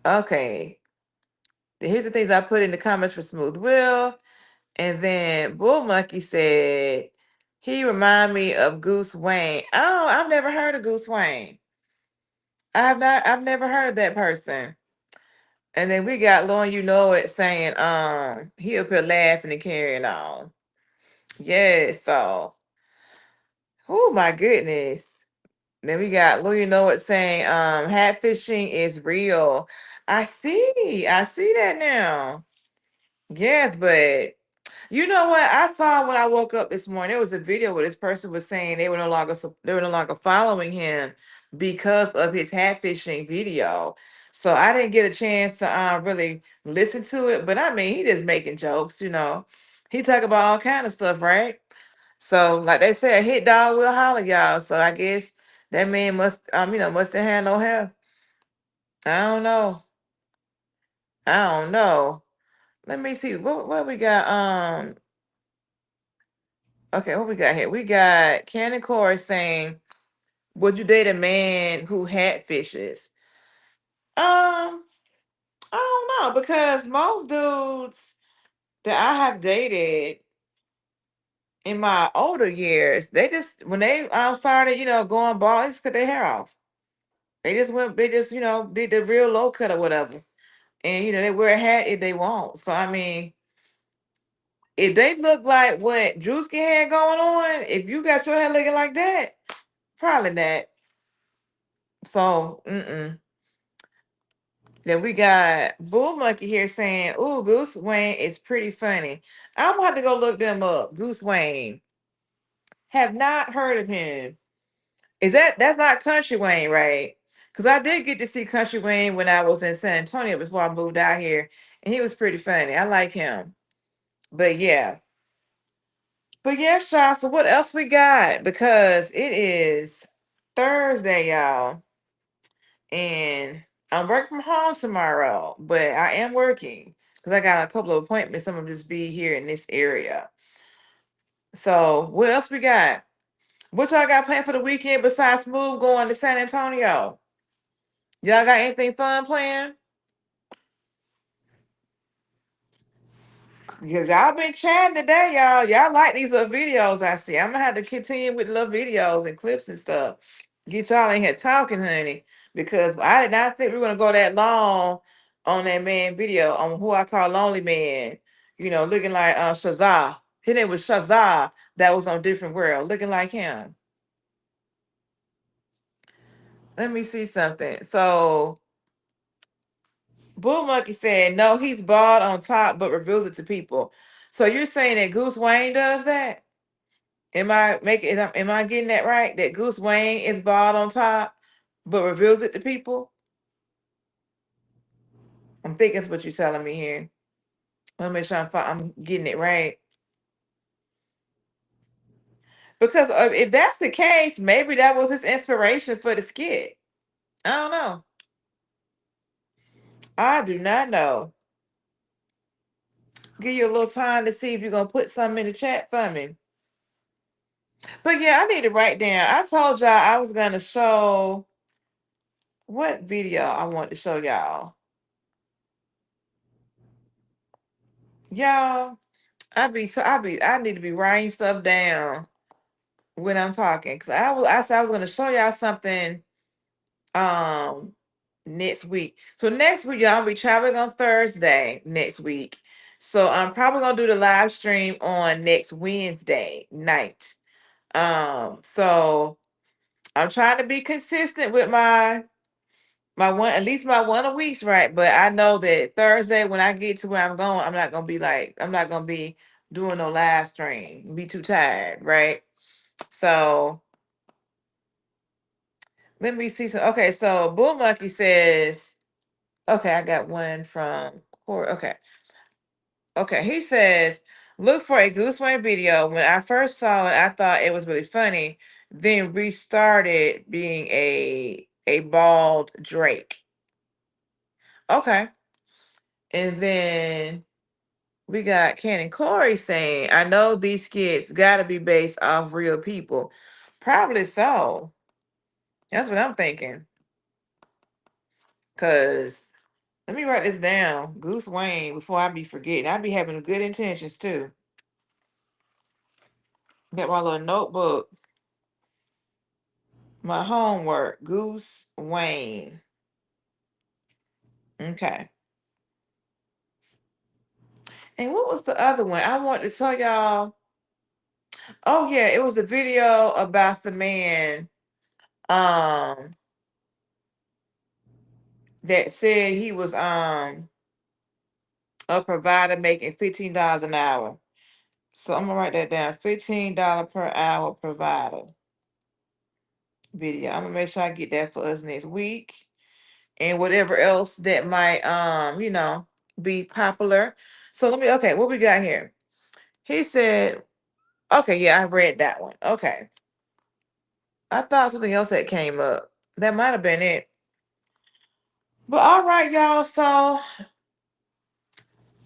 Okay. Here's the things I put in the comments for Smooth Will. And then Bull Monkey said he remind me of Goose Wayne. Oh, I've never heard of Goose Wayne. I've never heard of that person. And then we got Lauren, you know it, saying he up here laughing and carrying on. Yes, so oh my goodness. Then we got Lou, you know it, saying hat fishing is real. I see that now. Yes, but you know what? I saw when I woke up this morning. There was a video where this person was saying they were no longer following him because of his hat fishing video. So I didn't get a chance to really listen to it. But I mean, he just making jokes, you know. He talk about all kind of stuff, right? So like they said, hit dog will holler, y'all. So I guess that man must must have had no hair. I don't know. I don't know. Let me see what we got. Okay, what we got here? We got Cannon Core saying, "Would you date a man who hat fishes?" I don't know because most dudes that I have dated in my older years, they just when they started, going bald, just cut their hair off. They just, did the real low cut or whatever, and they wear a hat if they want. So I mean, if they look like what Drewski had going on, if you got your hair looking like that, probably not. So, Then we got Bull Monkey here saying, "Ooh, Goose Wayne is pretty funny." I'm gonna have to go look them up. Goose Wayne. Have not heard of him. That's not Country Wayne, right? Because I did get to see Country Wayne when I was in San Antonio before I moved out here, and he was pretty funny. I like him. But yeah. But yeah, Shaw. So what else we got? Because it is Thursday, y'all. And I'm working from home tomorrow, but I am working because I got a couple of appointments. I'm gonna just be here in this area. So what else we got? What y'all got planned for the weekend besides Smooth going to San Antonio? Y'all got anything fun planned? Because y'all been chatting today, y'all. Y'all like these little videos I see. I'm gonna have to continue with little videos and clips and stuff. Get y'all in here talking, honey. Because I did not think we were gonna go that long on that man video on who I call Lonely Man. Looking like Shazah. His name was Shazah. That was on Different World, looking like him. Let me see something. So Bull Monkey said, no, he's bald on top, but reveals it to people. So you're saying that Goose Wayne does that? Am I getting that right? That Goose Wayne is bald on top, but reveals it to people? I'm thinking that's what you're telling me here. Let me make sure I'm getting it right. Because if that's the case, maybe that was his inspiration for the skit. I don't know. I do not know. Give you a little time to see if you're gonna put something in the chat for me. But yeah, I need to write down. I told y'all I was gonna show what video I want to show y'all. Y'all, I need to be writing stuff down when I'm talking. Cause I said I was gonna show y'all something next week. So next week, y'all, I'll be traveling on Thursday next week. So I'm probably gonna do the live stream on next Wednesday night. So I'm trying to be consistent with my one, at least my one a week's right. But I know that Thursday when I get to where I'm going, I'm not gonna be doing no live stream. Be too tired, right? So let me see. Okay, so Bull Monkey says, okay, I got one from Corey. Okay, he says, look for a Goose Wayne video. When I first saw it, I thought it was really funny. Then restarted being a bald Drake. Okay. And then We got Ken and Corey saying, I know these skits got to be based off real people. Probably so. That's what I'm thinking. Because let me write this down. Goose Wayne, before I be forgetting. I be having good intentions too. Got my little notebook. My homework. Goose Wayne. Okay. And what was the other one? I wanted to tell y'all. Oh yeah, it was a video about the man that said he was a provider making $15 an hour. So I'm gonna write that down. $15 per hour provider video. I'm gonna make sure I get that for us next week. And whatever else that might be popular. So okay, what we got here? He said, okay, yeah, I read that one. Okay. I thought something else that came up. That might have been it. But all right, y'all. So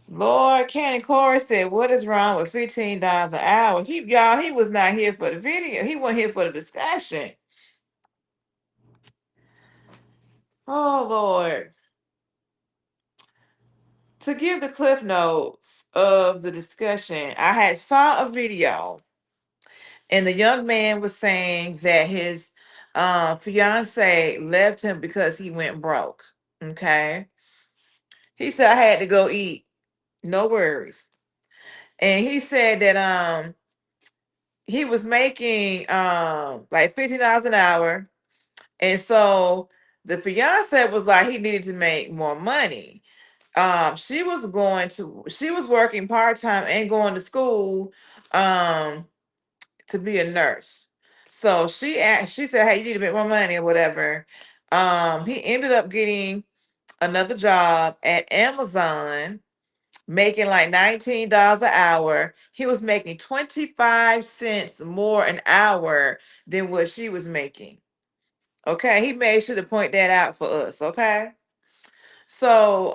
Lord Cannon Corey said, what is wrong with $15 an hour? He was not here for the video. He wasn't here for the discussion. Oh Lord. To give the cliff notes of the discussion, I had saw a video and the young man was saying that his fiance left him because he went broke. Okay. He said I had to go eat. No worries. And he said that he was making like $15 an hour. And so the fiance was like he needed to make more money. She was working part-time and going to school to be a nurse. So she said, hey, you need to make more money or whatever. He ended up getting another job at Amazon, making like $19 an hour. He was making 25 cents more an hour than what she was making. Okay, he made sure to point that out for us. Okay, so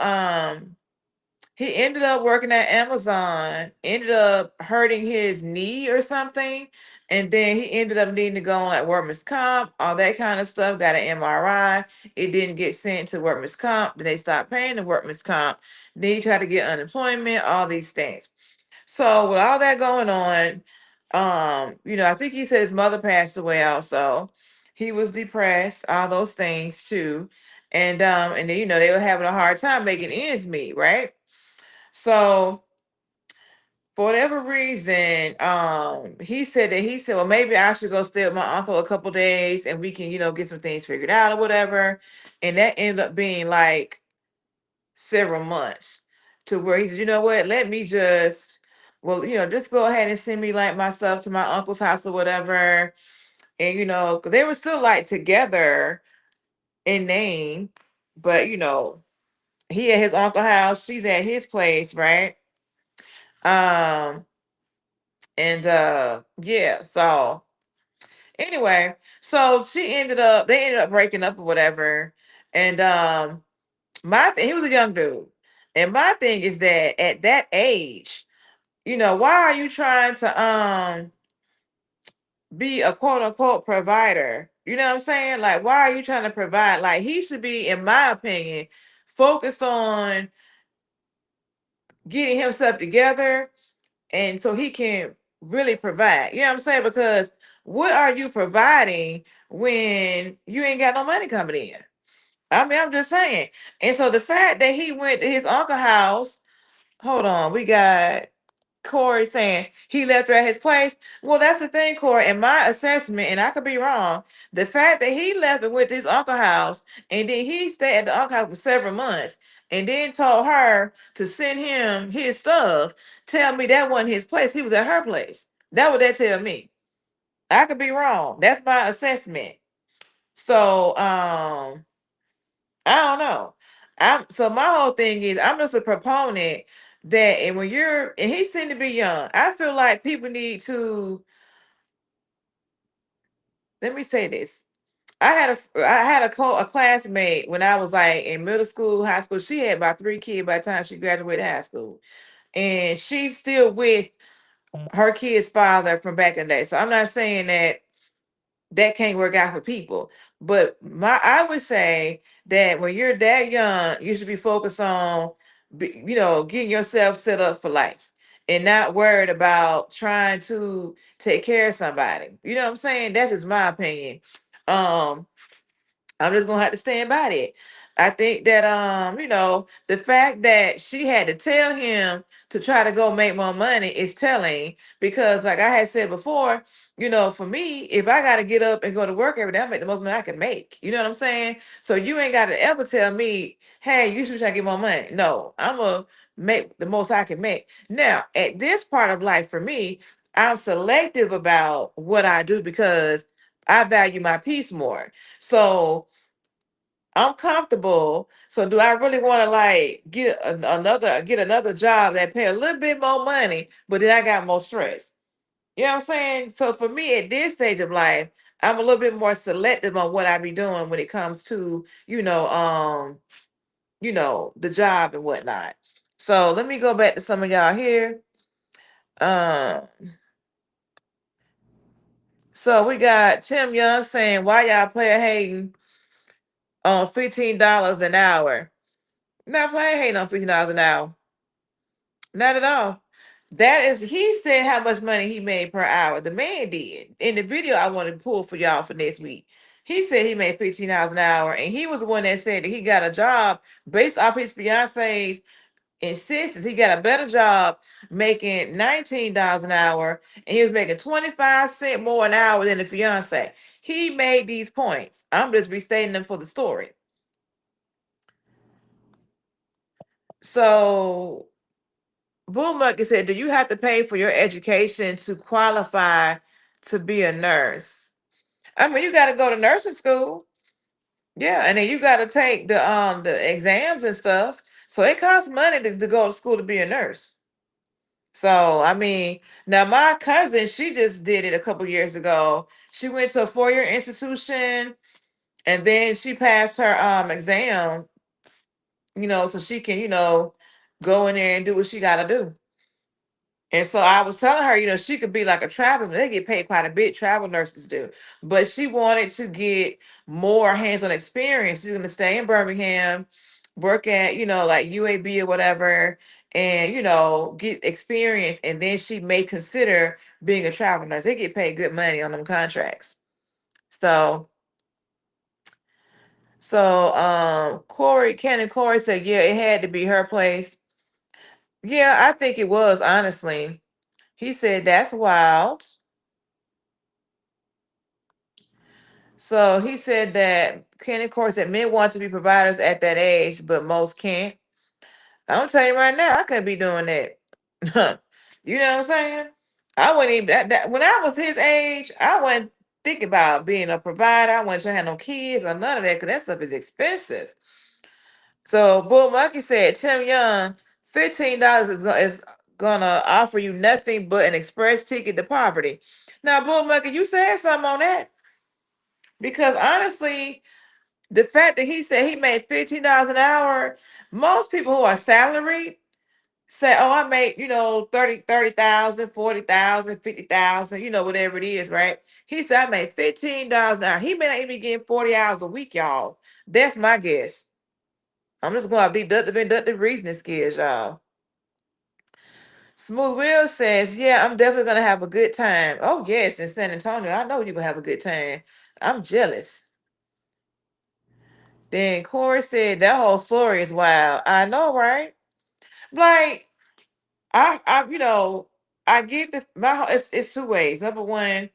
he ended up working at Amazon, ended up hurting his knee or something, and then he ended up needing to go on like workman's comp, all that kind of stuff, got an MRI. It didn't get sent to workman's comp. Then they stopped paying the workman's comp. Then he tried to get unemployment, all these things. So with all that going on, I think he said his mother passed away also. He was depressed, all those things too. And then, they were having a hard time making ends meet, right? So for whatever reason, he said, well, maybe I should go stay with my uncle a couple days and we can, get some things figured out or whatever. And that ended up being like several months to where he said, you know what, let me just, just go ahead and send me like my stuff to my uncle's house or whatever. And, 'cause they were still like together in name, but, he at his uncle's house, she's at his place, right? Um, and yeah, so anyway, so they ended up breaking up or whatever. And he was a young dude. And my thing is that at that age, why are you trying to be a quote unquote provider? You know what I'm saying? Like, why are you trying to provide? Like, he should be, in my opinion, focused on getting himself together and so he can really provide. You know what I'm saying? Because what are you providing when you ain't got no money coming in? I mean, I'm just saying. And so the fact that he went to his uncle's house, hold on, we got Corey saying he left her at his place. Well, that's the thing, Corey. In my assessment, and I could be wrong, the fact that he left and went to his uncle's house, and then he stayed at the uncle's house for several months, and then told her to send him his stuff, tell me that wasn't his place. He was at her place. That would that tell me. I could be wrong. That's my assessment. So, I don't know. So my whole thing is I'm just a proponent that, and he seemed to be young. I feel like people need to, let me say this. I had a classmate when I was like in middle school, high school. She had about 3 kids by the time she graduated high school. and she's still with her kid's father from back in the day. So I'm not saying that can't work out for people. But I would say that when you're that young, you should be focused on, getting yourself set up for life and not worried about trying to take care of somebody. You know what I'm saying? That's just my opinion. Um, I'm just gonna have to stand by that. I think that the fact that she had to tell him to try to go make more money is telling, because like I had said before, for me, if I gotta get up and go to work every day, I make the most money I can make. You know what I'm saying? So you ain't gotta ever tell me, hey, you should be trying to get more money. No, I'm gonna make the most I can make. Now, at this part of life for me, I'm selective about what I do because I value my peace more. So I'm comfortable. So do I really want to like get another job that pay a little bit more money, but then I got more stress? You know what I'm saying? So for me at this stage of life, I'm a little bit more selective on what I be doing when it comes to, the job and whatnot. So let me go back to some of y'all here. Um, so we got Tim Young saying, why y'all player hating on $15 an hour? Not playing hating on $15 an hour. Not at all. He said how much money he made per hour. The man did. In the video I want to pull for y'all for next week. He said he made $15 an hour, and he was the one that said that he got a job based off his fiance's insistence. He got a better job making $19 an hour, and he was making 25 cents more an hour than the fiance. He made these points. I'm just restating them for the story. So Bull Monkey said, do you have to pay for your education to qualify to be a nurse? I mean, you got to go to nursing school. Yeah, and then you got to take the exams and stuff. So it costs money to go to school to be a nurse. So, I mean, now my cousin, she just did it a couple years ago. She went to a 4-year institution, and then she passed her exam, so she can, go in there and do what she got to do. And so I was telling her, she could be like a traveler. They get paid quite a bit, travel nurses do. But she wanted to get more hands-on experience. She's going to stay in Birmingham, work at, like UAB or whatever, and, get experience. And then she may consider being a travel nurse. They get paid good money on them contracts. So Ken and Corey said, yeah, it had to be her place. Yeah, I think it was, honestly. He said, that's wild. So he said that Kenny Core said men want to be providers at that age, but most can't. I'm telling you right now, I couldn't be doing that. You know what I'm saying? I wouldn't even when I was his age, I wouldn't think about being a provider. I wasn't trying to have no kids or none of that because that stuff is expensive. So Bull Monkey said, Tim Young, $15 is gonna offer you nothing but an express ticket to poverty. Now, Bull Monkey, you said something on that. Because honestly, the fact that he said he made $15 an hour, most people who are salaried say, oh, I make, 30,000, 40,000, 50,000, whatever it is, right? He said I made $15 an hour. He may not even get 40 hours a week, y'all. That's my guess. I'm just going to deductive reasoning skills, y'all. Smooth Will says, yeah, I'm definitely going to have a good time. Oh, yes, in San Antonio. I know you're going to have a good time. I'm jealous. Then Corey said that whole story is wild. I know, right? Like, I get it's two ways. Number one,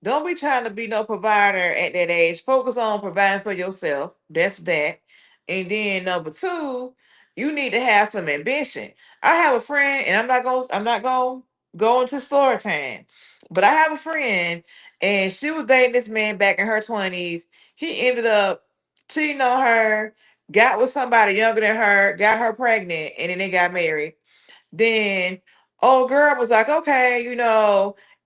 don't be trying to be no provider at that age. Focus on providing for yourself. That's that. And then number two, you need to have some ambition. I have a friend, and I'm not gonna go into story time, but I have a friend, and she was dating this man back in her 20s. He ended up cheating on her, got with somebody younger than her, got her pregnant, and then they got married. Then old girl was like, okay,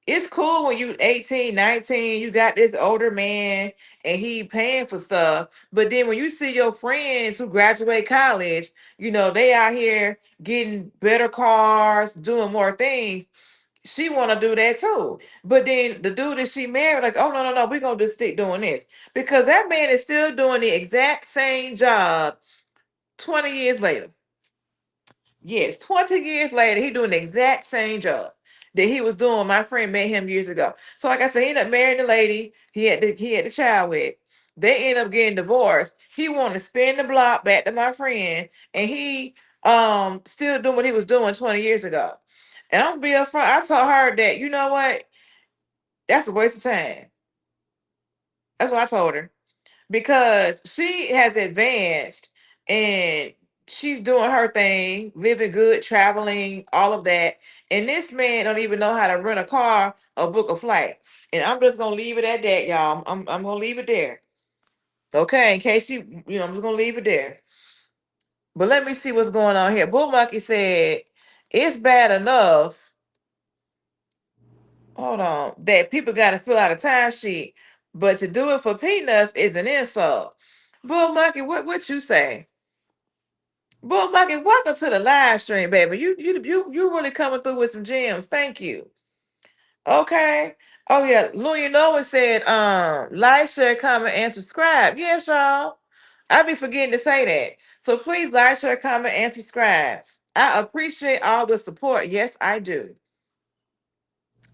it's cool when you 18, 19, you got this older man and he paying for stuff. But then when you see your friends who graduate college, they out here getting better cars, doing more things. She want to do that too. But then the dude that she married, like, oh no, no, no, we're gonna just stick doing this. Because that man is still doing the exact same job 20 years later. Yes, 20 years later, he doing the exact same job that he was doing. My friend met him years ago. So like I said, he ended up marrying the lady he had the child with. They end up getting divorced. He wanted to spin the block back to my friend, and he still doing what he was doing 20 years ago. And I'm gonna be upfront. I told her that, you know what? That's a waste of time. That's what I told her. Because she has advanced and she's doing her thing, living good, traveling, all of that. And this man don't even know how to rent a car or book a flight. And I'm just gonna leave it at that, y'all. I'm gonna leave it there. Okay, in case I'm just gonna leave it there. But let me see what's going on here. Bull Monkey said it's bad enough. Hold on, that people got to fill out a timesheet, but to do it for peanuts is an insult. Bull Monkey, what you say? Bull Monkey, welcome to the live stream, baby. You really coming through with some gems. Thank you. Okay. Oh yeah, Lou, it said like, share, comment, and subscribe. Yes, y'all. I be forgetting to say that. So please like, share, comment, and subscribe. I appreciate all the support. Yes, I do.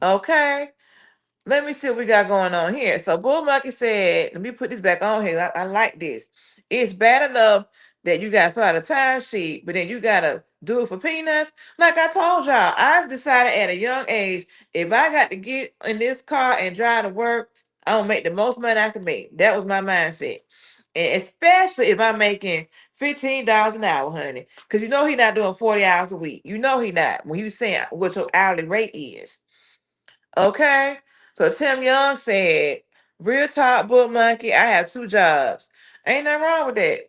Okay. Let me see what we got going on here. So Bull Monkey said, let me put this back on here. I like this. It's bad enough that you got to fill out a time sheet, but then you got to do it for peanuts. Like I told y'all, I decided at a young age, if I got to get in this car and drive to work, I'm going to make the most money I can make. That was my mindset. And especially if I'm making $15 an hour, honey. Because he not doing 40 hours a week. He not. When you saying what your hourly rate is. Okay. So Tim Young said, real talk, Bull Monkey, I have 2 jobs. Ain't nothing wrong with that.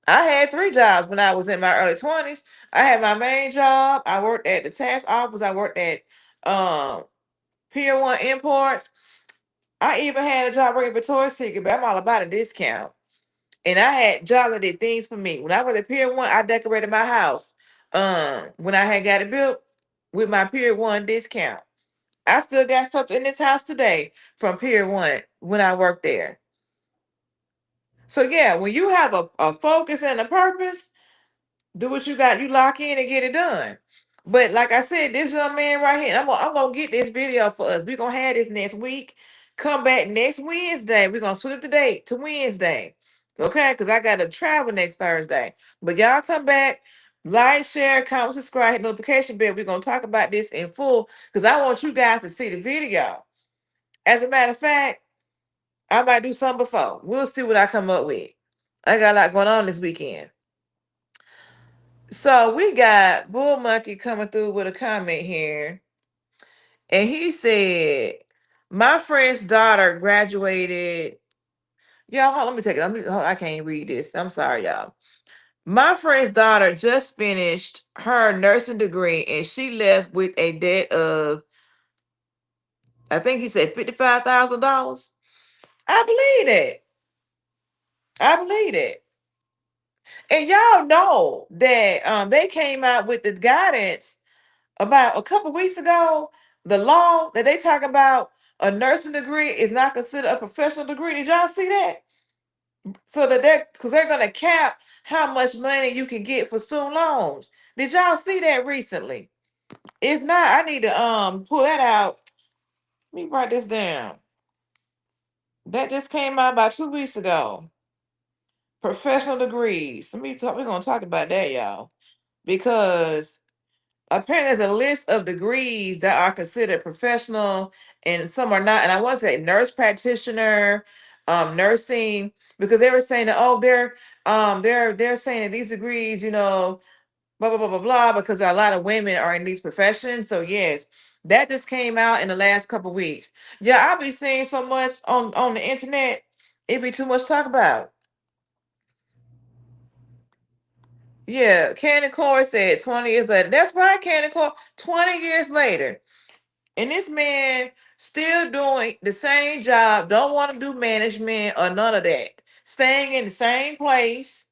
I had 3 jobs when I was in my early 20s. I had my main job. I worked at the tax office. I worked at Pier 1 Imports. I even had a job working for Victoria's Secret, but I'm all about a discount. And I had jobs that did things for me. When I was at Pier 1, I decorated my house. When I had got it built with my Pier 1 discount. I still got stuff in this house today from Pier 1 when I worked there. So yeah, when you have a focus and a purpose, do what you got. You lock in and get it done. But like I said, this young man right here, I'm gonna get this video for us. We're gonna have this next week. Come back next Wednesday. We're gonna switch the date to Wednesday. Okay, because I gotta travel next Thursday. But y'all come back, like, share, comment, subscribe, hit notification bell. We're gonna talk about this in full because I want you guys to see the video. As a matter of fact, I might do something before. We'll see what I come up with. I got a lot going on this weekend. So we got Bull Monkey coming through with a comment here. And he said, my friend's daughter graduated. Y'all, hold on, let me take it. I can't read this. I'm sorry, y'all. My friend's daughter just finished her nursing degree and she left with a debt of, I think he said $55,000. I believe that. I believe that. And y'all know that they came out with the guidance about a couple weeks ago. The law that they talk about, a nursing degree is not considered a professional degree. Did y'all see that? So that they're gonna cap how much money you can get for student loans. Did y'all see that recently? If not, I need to pull that out. Let me write this down. That just came out about 2 weeks ago. Professional degrees. We're gonna talk about that, y'all. Because apparently there's a list of degrees that are considered professional and some are not. And I want to say nurse practitioner, nursing, because they were saying that, oh, they're saying that these degrees, blah blah blah blah blah, because a lot of women are in these professions. So yes, that just came out in the last couple weeks. Yeah, I'll be seeing so much on the internet, it'd be too much to talk about. Yeah, Candy Core said 20 years later. That's right, Candy Core. 20 years later. And this man still doing the same job, don't want to do management or none of that. Staying in the same place,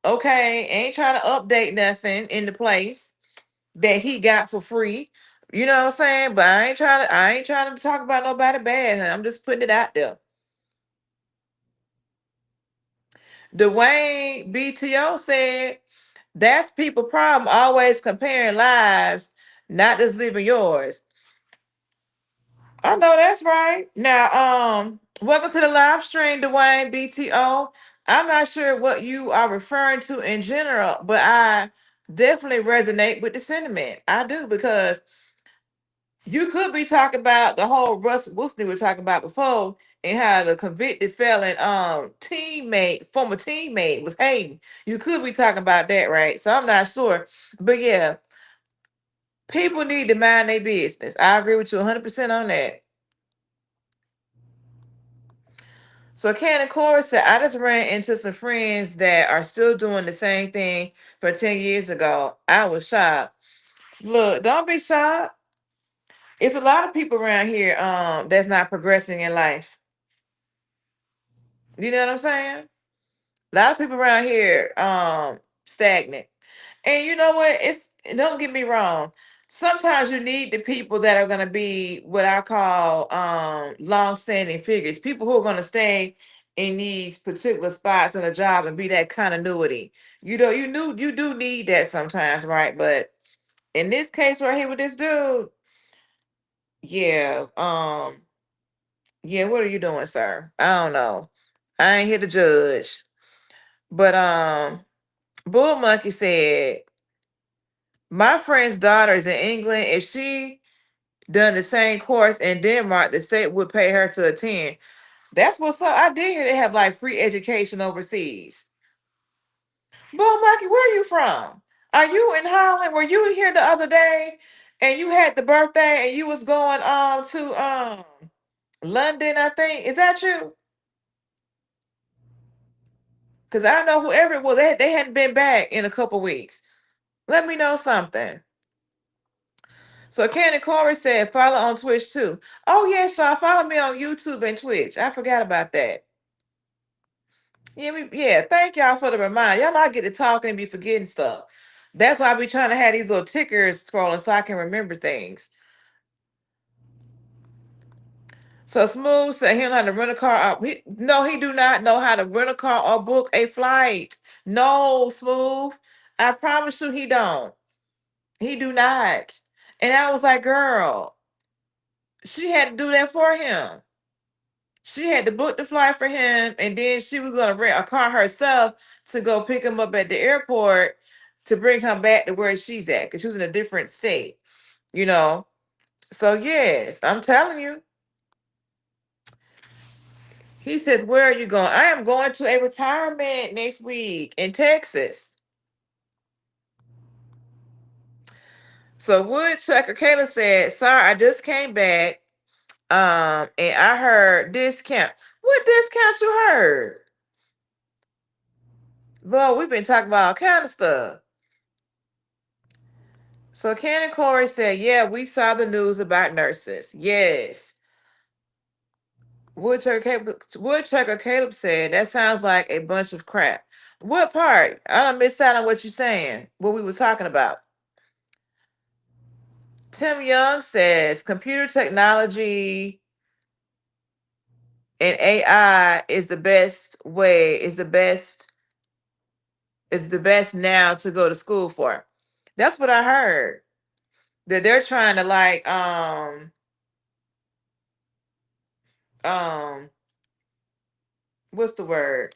okay, ain't trying to update nothing in the place that he got for free. You know what I'm saying? But I ain't trying to talk about nobody bad. Huh? I'm just putting it out there. Dwayne BTO said, that's people problem, always comparing lives, not just living yours. I know that's right. Now, welcome to the live stream, Dwayne BTO. I'm not sure what you are referring to in general, but I definitely resonate with the sentiment. I do, because you could be talking about the whole Russell Wilson we were talking about before, and how the convicted felon former teammate was hating. You could be talking about that, right? So I'm not sure. But yeah, people need to mind their business. I agree with you 100% on that. So Cannon Corey said, I just ran into some friends that are still doing the same thing for 10 years ago. I was shocked. Look, don't be shocked. It's a lot of people around here that's not progressing in life. You know what I'm saying? A lot of people around here stagnant. And you know what? Don't get me wrong. Sometimes you need the people that are gonna be what I call long-standing figures, people who are gonna stay in these particular spots in a job and be that continuity. You know, you do need that sometimes, right? But in this case right here with this dude, yeah, yeah, what are you doing, sir? I don't know. I ain't here to judge. But Bull Monkey said, my friend's daughter is in England. If she done the same course in Denmark, the state would pay her to attend. That's what's up. I did hear they have like free education overseas. Bull Monkey, where are you from? Are you in Holland? Were you here the other day and you had the birthday and you was going to London, I think? Is that you? Because I know whoever it was, they hadn't been back in a couple weeks. Let me know something. So Candy Corey said, follow on Twitch too. Oh yeah, Sean, follow me on YouTube and Twitch. I forgot about that. Yeah, thank y'all for the reminder. Y'all know I get to talking and be forgetting stuff. That's why I be trying to have these little tickers scrolling so I can remember things. So Smooth said he don't know how to rent a car. No, he do not know how to rent a car or book a flight. No, Smooth. I promise you he don't. He do not. And I was like, girl, she had to do that for him. She had to book the flight for him, and then she was going to rent a car herself to go pick him up at the airport to bring him back to where she's at, because she was in a different state, you know. So yes, I'm telling you. He says, where are you going? I am going to a retirement next week in Texas. So Woodchucker Kayla said, sorry, I just came back. And I heard discount. What discount you heard? Lord, we've been talking about all kind of stuff. So Cannon Corey said, yeah, we saw the news about nurses. Yes. Woodchucker Caleb said, that sounds like a bunch of crap. What part? I don't miss out on what you're saying, what we were talking about. Tim Young says, computer technology and AI is the best now to go to school for. That's what I heard. That they're trying to like what's the word?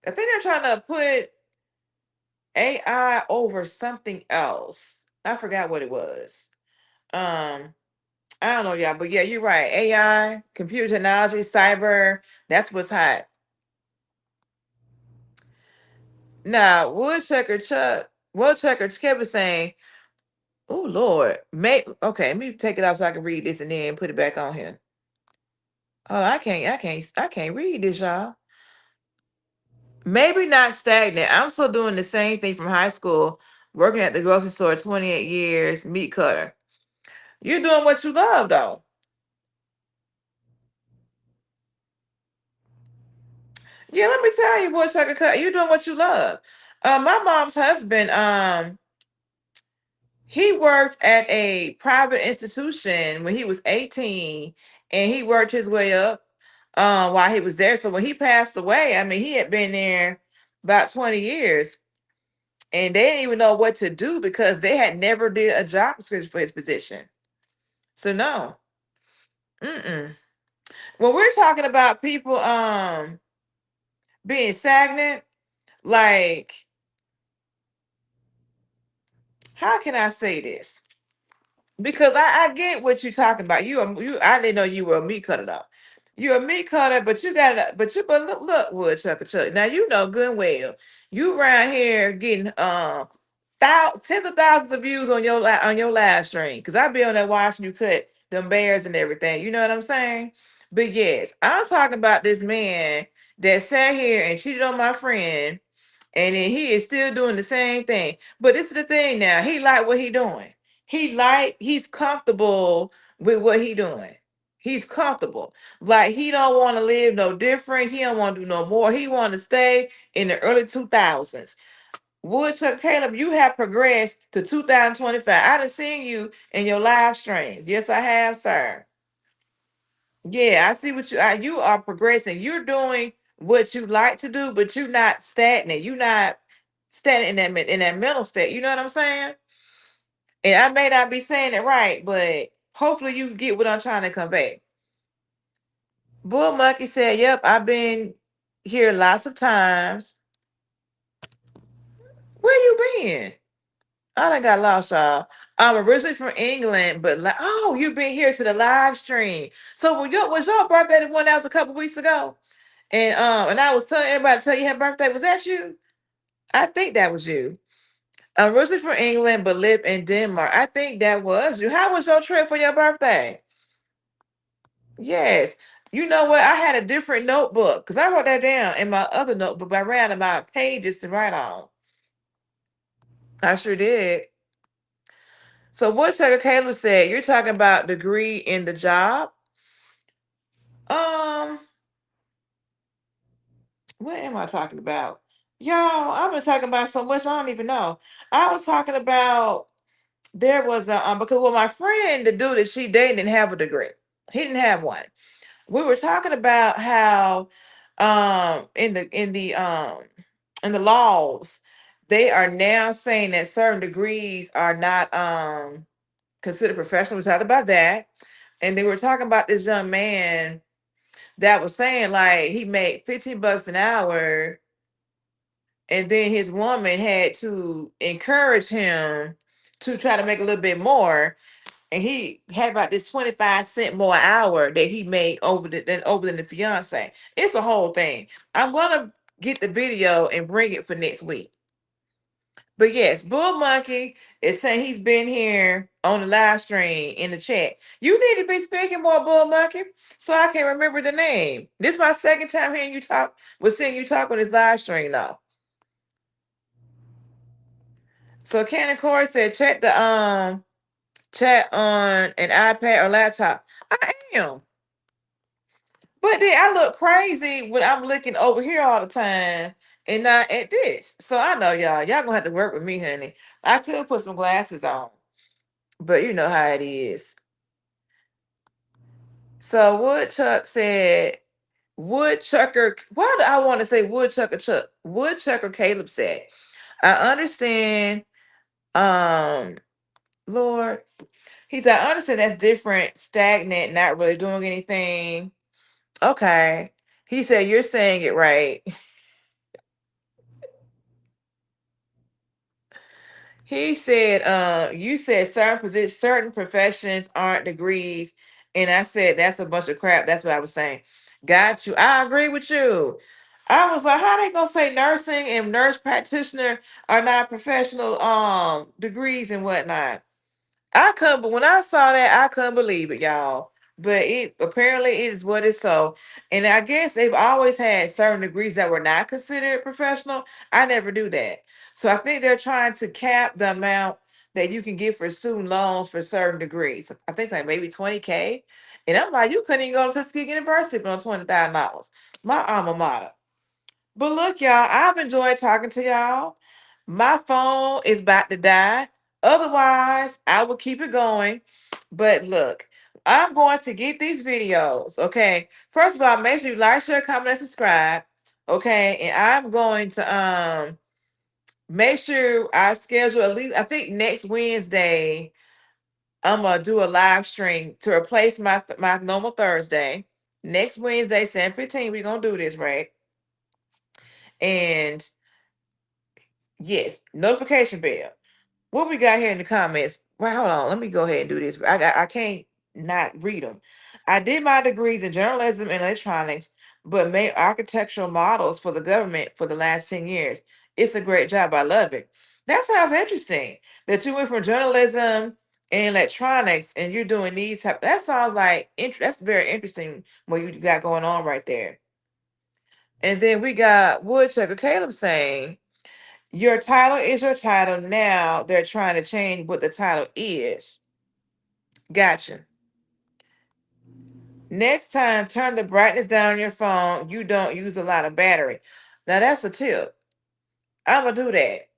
I think they're trying to put AI over something else. I forgot what it was. I don't know, y'all, but yeah, you're right. AI, computer technology, cyber, that's what's hot. Now, Woodchucker Kev was saying, oh Lord, okay, let me take it off so I can read this and then put it back on here. Oh, I can't read this, y'all. Maybe not stagnant. I'm still doing the same thing from high school, working at the grocery store 28 years, meat cutter. You're doing what you love, though. Yeah, let me tell you, boy, Chuck, you're doing what you love. My mom's husband, he worked at a private institution when he was 18, and he worked his way up while he was there. So when he passed away, I mean, he had been there about 20 years, and they didn't even know what to do because they had never did a job description for his position. So no. Mm-mm. When we're talking about people being stagnant, like, how can I say this? Because I get what you're talking about. I didn't know you were a meat cutter though. You're a meat cutter, but you got but look, woodchucker Chuck. Now you know good and well you around here getting tens of thousands of views on your live stream. Because I be on there watching you cut them bears and everything. You know what I'm saying? But yes, I'm talking about this man that sat here and cheated on my friend, and then he is still doing the same thing. But this is the thing now. He like what he doing. He's comfortable with what he doing. He's comfortable. Like he don't want to live no different. He don't want to do no more. He want to stay in the early 2000s. Woodchuck Caleb, you have progressed to 2025. I done seen you in your live streams. Yes, I have, sir. Yeah, I see what you are progressing. You're doing what you like to do, but you're not stagnant. You're not stagnant in that mental state. You know what I'm saying? And I may not be saying it right, but hopefully you get what I'm trying to convey. Bull Monkey said, "Yep, I've been here lots of times." Where you been? I done got lost, y'all. I'm originally from England, but oh, you been here to the live stream. So was your birthday the one that was a couple weeks ago? And I was telling everybody to tell you her birthday. Was that you? I think that was you. I'm originally from England, but live in Denmark. I think that was you. How was your trip for your birthday? Yes. You know what? I had a different notebook because I wrote that down in my other notebook, but I ran out of my pages to write on. I sure did. So what Checker Caleb said, you're talking about degree in the job. Um, what am I talking about? Y'all, I've been talking about so much I don't even know. I was talking about there was a because my friend, the dude that she dated, didn't have a degree. He didn't have one. We were talking about how in the laws they are now saying that certain degrees are not considered professional. We talked about that. And they were talking about this young man that was saying like he made 15 bucks an hour, and then his woman had to encourage him to try to make a little bit more, and he had about this 25 cents more an hour that he made over than the fiance. It's a whole thing. I'm gonna get the video and bring it for next week. But yes, Bull Monkey is saying he's been here on the live stream in the chat. You need to be speaking more, Bull Monkey, so I can remember the name. This is my second time hearing you talk, seeing you talk on this live stream though. So Cannon Corey said, check the chat on an iPad or laptop. I am. But then I look crazy when I'm looking over here all the time and not at this. So I know y'all gonna have to work with me, honey. I could put some glasses on, but you know how it is. So Woodchuck said, Woodchucker, why do I want to say Woodchucker Chuck? Woodchucker Caleb said, I understand, Lord. He said, I understand that's different, stagnant, not really doing anything. Okay. He said, you're saying it right. He said, you said certain professions aren't degrees. And I said, that's a bunch of crap. That's what I was saying. Got you. I agree with you. I was like, how they gonna say nursing and nurse practitioner are not professional degrees and whatnot? But when I saw that, I couldn't believe it, y'all. But it apparently it is what it's so. And I guess they've always had certain degrees that were not considered professional. I never do that. So I think they're trying to cap the amount that you can get for student loans for certain degrees. I think it's like maybe 20K. And I'm like, you couldn't even go to Tuskegee University for $20,000. My alma mater. But look, y'all, I've enjoyed talking to y'all. My phone is about to die. Otherwise, I will keep it going. But look, I'm going to get these videos. Okay. First of all, make sure you like, share, comment, and subscribe. Okay. And I'm going to make sure I schedule at least, I think next Wednesday, I'm gonna do a live stream to replace my normal Thursday. Next Wednesday, 7:15, we're gonna do this, right? And yes, notification bell. What we got here in the comments? Well, hold on. Let me go ahead and do this. I can't not read them. I did my degrees in journalism and electronics, but made architectural models for the government for the last 10 years. It's a great job. I love it. That sounds interesting. That you went from journalism and electronics and you're doing these type. That sounds like that's very interesting what you got going on right there. And then we got Woodchucker Caleb saying, your title is your title. Now they're trying to change what the title is. Gotcha. Next time, turn the brightness down on your phone. You don't use a lot of battery. Now that's a tip. I'm gonna do that.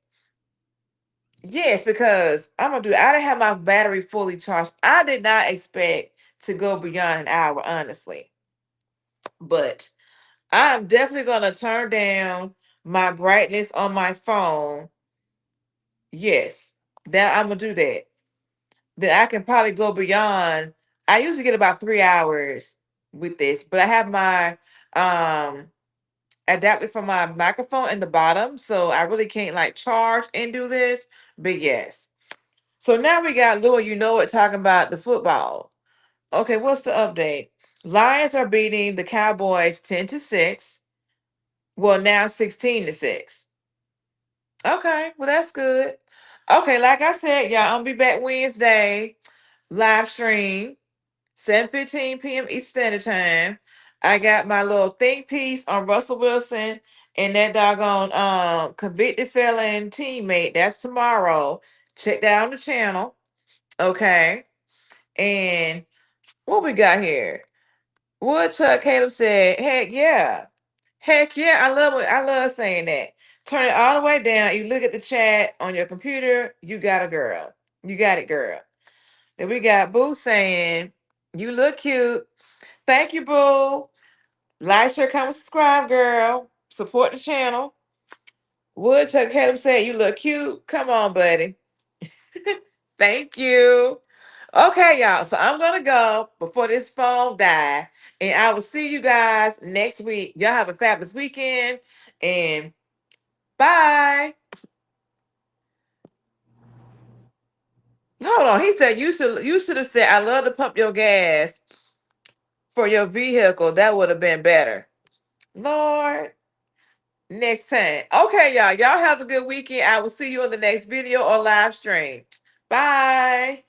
Yes, because I'm gonna do. I didn't have my battery fully charged. I did not expect to go beyond an hour, honestly. But I'm definitely gonna turn down my brightness on my phone. Yes, that I'm gonna do that. Then I can probably go beyond. I usually get about 3 hours with this, but I have my adapter for my microphone in the bottom, so I really can't like charge and do this. But yes. So now we got Lou, you know it, talking about the football. Okay, what's the update? Lions are beating the Cowboys 10-6. Well, now 16-6. Okay, well that's good. Okay, like I said, y'all, I'm gonna be back Wednesday live stream. 7:15 p.m. Eastern Standard Time. I got my little think piece on Russell Wilson and that doggone convicted felon teammate. That's tomorrow. Check that on the channel. Okay. And what we got here? Woodchuck Caleb said, heck yeah. Heck yeah. I love saying that. Turn it all the way down. You look at the chat on your computer, you got a girl. You got it, girl. Then we got Boo saying, you look cute. Thank you, Boo. Like, share, comment, subscribe, girl. Support the channel. Woodchuck Caleb said, you look cute. Come on, buddy. Thank you. Okay, y'all. So I'm going to go before this phone dies. And I will see you guys next week. Y'all have a fabulous weekend. And bye. Hold on. He said you should have said, I love to pump your gas for your vehicle. That would have been better. Lord. Next time. Okay, y'all. Y'all have a good weekend. I will see you on the next video or live stream. Bye.